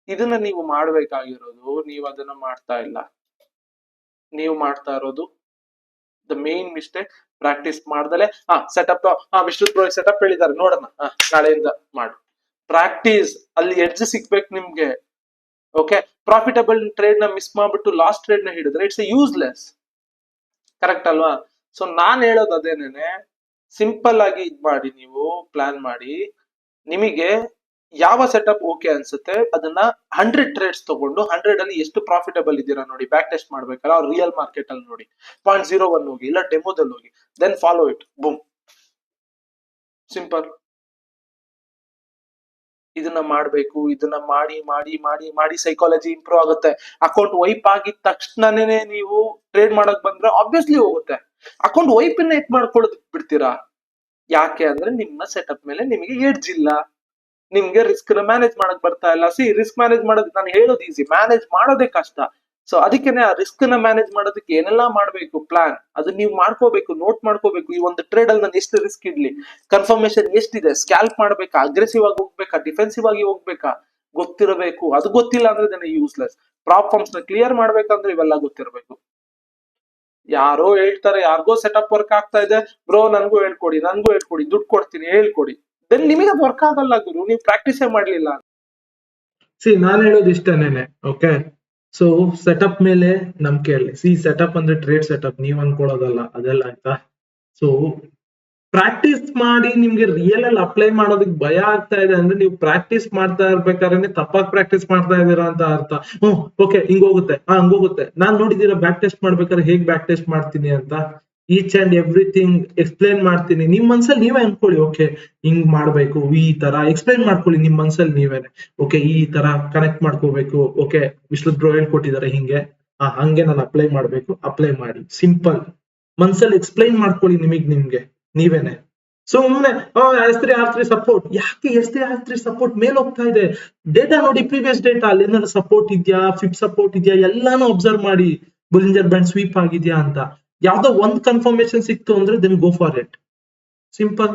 [SPEAKER 1] ಇದನ್ನ ನೀವು ಮಾಡ್ಬೇಕಾಗಿರೋದು, ನೀವು ಅದನ್ನ ಮಾಡ್ತಾ ಇಲ್ಲ. ನೀವು ಮಾಡ್ತಾ ಇರೋದು ದ ಮೇನ್ ಮಿಸ್ಟೇಕ್. ಪ್ರಾಕ್ಟೀಸ್ ಮಾಡ್ದಲೆ ಸೆಟಪ್ ವಿಷ್ಣು ಪ್ರೋ ಸೆಟಪ್ ಹೇಳಿದ್ದಾರೆ ನೋಡೋಣ, ನಾಳೆಯಿಂದ ಮಾಡು. ಪ್ರಾಕ್ಟೀಸ್, ಅಲ್ಲಿ ಎಡ್ಜ್ ಸಿಗ್ಬೇಕು ನಿಮ್ಗೆ. ಓಕೆ, ಪ್ರಾಫಿಟಬಲ್ ಟ್ರೇಡ್ ನ ಮಿಸ್ ಮಾಡ್ಬಿಟ್ಟು ಲಾಸ್ಟ್ ಟ್ರೇಡ್ ನ ಹಿಡಿದ್ರೆ ಇಟ್ಸ್ ಯೂಸ್ಲೆಸ್. ಕರೆಕ್ಟ್ ಅಲ್ವಾ? ಸೊ ನಾನ್ ಹೇಳೋದು ಅದೇನೇನೆ, ಸಿಂಪಲ್ ಆಗಿ ಇದ್ ಮಾಡಿ, ನೀವು ಪ್ಲಾನ್ ಮಾಡಿ. ನಿಮಗೆ ಯಾವ ಸೆಟಪ್ ಓಕೆ ಅನ್ಸುತ್ತೆ ಅದನ್ನ 100 ಟ್ರೇಡ್ಸ್ ತಗೊಂಡು 100 ಅಲ್ಲಿ ಎಷ್ಟು ಪ್ರಾಫಿಟಬಲ್ ಇದ್ದೀರಾ ನೋಡಿ. ಬ್ಯಾಕ್ ಟೆಸ್ಟ್ ಮಾಡ್ಬೇಕಲ್ಲ, ರಿಯಲ್ ಮಾರ್ಕೆಟ್ ಅಲ್ಲಿ ನೋಡಿ. 0.01 ಹೋಗಿ, ಇಲ್ಲ ಡೆಮೋದಲ್ಲಿ ಹೋಗಿ, then follow it, boom. Simple. ಇದನ್ನ ಮಾಡ್ಬೇಕು. ಇದನ್ನ ಮಾಡಿ ಮಾಡಿ ಮಾಡಿ ಮಾಡಿ ಸೈಕಾಲಜಿ ಇಂಪ್ರೂವ್ ಆಗುತ್ತೆ. ಅಕೌಂಟ್ ವೈಪ್ ಆಗಿದ ತಕ್ಷಣನೇ ನೀವು ಟ್ರೇಡ್ ಮಾಡಕ್ ಬಂದ್ರೆ ಆಬ್ವಿಯಸ್ಲಿ ಹೋಗುತ್ತೆ. ಅಕೌಂಟ್ ವೈಪ್ ಇಟ್ ಮಾಡ್ಕೊಳ್ಳೋದ್ ಬಿಡ್ತೀರಾ? ಯಾಕೆ ಅಂದ್ರೆ ನಿಮ್ಮ ಸೆಟಪ್ ಮೇಲೆ ನಿಮಗೆ ಎಡ್ಜ್ ಇಲ್ಲ, ನಿಮ್ಗೆ ರಿಸ್ಕ್ ನ ಮ್ಯಾನೇಜ್ ಮಾಡಕ್ ಬರ್ತಾ ಇಲ್ಲ. ರಿಸ್ಕ್ ಮ್ಯಾನೇಜ್ ಮಾಡೋದು ನಾನು ಹೇಳೋದು ಈಸಿ, ಮ್ಯಾನೇಜ್ ಮಾಡೋದೇ ಕಷ್ಟ. ಸೊ ಅದಕ್ಕೇನೆ ಆ ರಿಸ್ಕ್ ನ ಮ್ಯಾನೇಜ್ ಮಾಡೋದಕ್ಕೆ ಏನೆಲ್ಲಾ ಮಾಡ್ಬೇಕು ಪ್ಲಾನ್ ಅದನ್ನ ನೀವು ಮಾಡ್ಕೋಬೇಕು, ನೋಟ್ ಮಾಡ್ಕೋಬೇಕು. ಈ ಒಂದು ಟ್ರೇಡ್ ಅಲ್ಲಿ ನಾನು ಎಷ್ಟು ರಿಸ್ಕ್ ಇಡ್ಲಿ, ಕನ್ಫರ್ಮೇಶನ್ ಎಷ್ಟಿದೆ, ಸ್ಕ್ಯಾಲ್ಪ್ ಮಾಡ್ಬೇಕಾ, ಅಗ್ರೆಸಿವ್ ಆಗಿ ಹೋಗ್ಬೇಕಾ, ಡಿಫೆನ್ಸಿವ್ ಆಗಿ ಹೋಗ್ಬೇಕಾ, ಗೊತ್ತಿರಬೇಕು. ಅದು ಗೊತ್ತಿಲ್ಲ ಅಂದ್ರೆ ಇದನ್ನ ಯೂಸ್ಲೆಸ್. ಪ್ರಾಪ್ ಫಾರ್ಮ್ಸ್ ನ ಕ್ಲಿಯರ್ ಮಾಡ್ಬೇಕಂದ್ರೆ ಇವೆಲ್ಲ ಗೊತ್ತಿರಬೇಕು. ಯಾರೋ ಹೇಳ್ತಾರೆ, ಯಾರಿಗೋ ಸೆಟಪ್ ವರ್ಕ್ ಆಗ್ತಾ ಇದೆ, ಬ್ರೋ ನನ್ಗೂ ಹೇಳ್ಕೊಡಿ, ದುಡ್ಡು ಕೊಡ್ತೀನಿ, ಹೇಳ್ಕೊಡಿ. ದೆನ್ ನಿಮಗೆ ಅದು ವರ್ಕ್ ಆಗಲ್ಲ ಗುರು, ನೀವು ಪ್ರಾಕ್ಟೀಸೇ ಮಾಡ್ಲಿಲ್ಲ.
[SPEAKER 2] ನಾನ್ ಹೇಳೋದು ಇಷ್ಟನೇನೆ. ಓಕೆ, ಸೊ ಸೆಟಪ್ ಮೇಲೆ ನಂಬಿಕೆ ಇರಲಿ. ಸೆಟಪ್ ಅಂದ್ರೆ ಟ್ರೇಡ್ ಸೆಟಪ್ ನೀವ್ ಅನ್ಕೊಳ್ಳೋದಲ್ಲ, ಅದೆಲ್ಲ ಆಯ್ತಾ. ಸೊ ಪ್ರಾಕ್ಟೀಸ್ ಮಾಡಿ ನಿಮ್ಗೆ ರಿಯಲ್ ಅಲ್ಲಿ ಅಪ್ಲೈ ಮಾಡೋದಕ್ಕೆ ಭಯ ಆಗ್ತಾ ಇದೆ ಅಂದ್ರೆ ನೀವು ಪ್ರಾಕ್ಟೀಸ್ ಮಾಡ್ತಾ ಇರ್ಬೇಕಾದ್ರೆ ತಪ್ಪಾಗಿ ಪ್ರಾಕ್ಟೀಸ್ ಮಾಡ್ತಾ ಇದೀರಾ ಅಂತ ಅರ್ಥ. ಓಕೆ ಹಿಂಗೋಗುತ್ತೆ, ಹಂಗೋಗುತ್ತೆ. ನಾನ್ ನೋಡಿದೀರಾ ಬ್ಯಾಕ್ ಟೆಸ್ಟ್ ಮಾಡ್ಬೇಕಾದ್ರೆ ಹೇಗ್ ಬ್ಯಾಕ್ ಟೆಸ್ಟ್ ಮಾಡ್ತೀನಿ ಅಂತ, ಈಚ್ ಅಂಡ್ ಎವ್ರಿಥಿಂಗ್ ಎಕ್ಸ್ಪ್ಲೇನ್ ಮಾಡ್ತೀನಿ. ನಿಮ್ ಮನ್ಸಲ್ಲಿ ನೀವೇ ಅನ್ಕೊಳ್ಳಿ, ಓಕೆ ಹಿಂಗ್ ಮಾಡ್ಬೇಕು, ಈ ತರ ಎಕ್ಸ್ಪ್ಲೇನ್ ಮಾಡ್ಕೊಳ್ಳಿ ನಿಮ್ ಮನ್ಸಲ್ಲಿ ನೀವೇನೆ. ಓಕೆ ಈ ತರ ಕನೆಕ್ಟ್ ಮಾಡ್ಕೋಬೇಕು, ಓಕೆ ವಿಶ್ವ ಬ್ರೋ ಹೇಳ್ಕೊಟ್ಟಿದ್ದಾರೆ ಹಿಂಗೆ, ಹಂಗೆ ನಾನು ಅಪ್ಲೈ ಮಾಡ್ಬೇಕು, ಅಪ್ಲೈ ಮಾಡಿ. ಸಿಂಪಲ್ ಮನ್ಸಲ್ಲಿ ಎಕ್ಸ್ಪ್ಲೈನ್ ಮಾಡ್ಕೊಳ್ಳಿ ನಿಮ್ಗೆ ನೀವೇನೆ. ಸುಮ್ನೆ S3 ಸಪೋರ್ಟ್, ಯಾಕೆ S3 ಸಪೋರ್ಟ್ ಮೇಲ್ ಹೋಗ್ತಾ ಇದೆ? ಡೇಟಾ ನೋಡಿ, ಪ್ರೀವಿಯಸ್ ಡೇಟಾ ಅಲ್ಲಿ ಏನಾದ್ರು ಸಪೋರ್ಟ್ ಇದೆಯಾ, ಫಿಪ್ ಸಪೋರ್ಟ್ ಇದೆಯಾ, ಎಲ್ಲಾನು ಅಬ್ಸರ್ವ್ ಮಾಡಿ. ಬುಲಿಂಜರ್ ಬ್ಯಾಂಡ್ ಸ್ವೀಪ್ ಆಗಿದ್ಯಾ ಅಂತ. ಯಾವ್ದೋ ಒಂದ್ ಕನ್ಫರ್ಮೇಶನ್ ಸಿಕ್ತು ಅಂದ್ರೆ then go for it. Simple.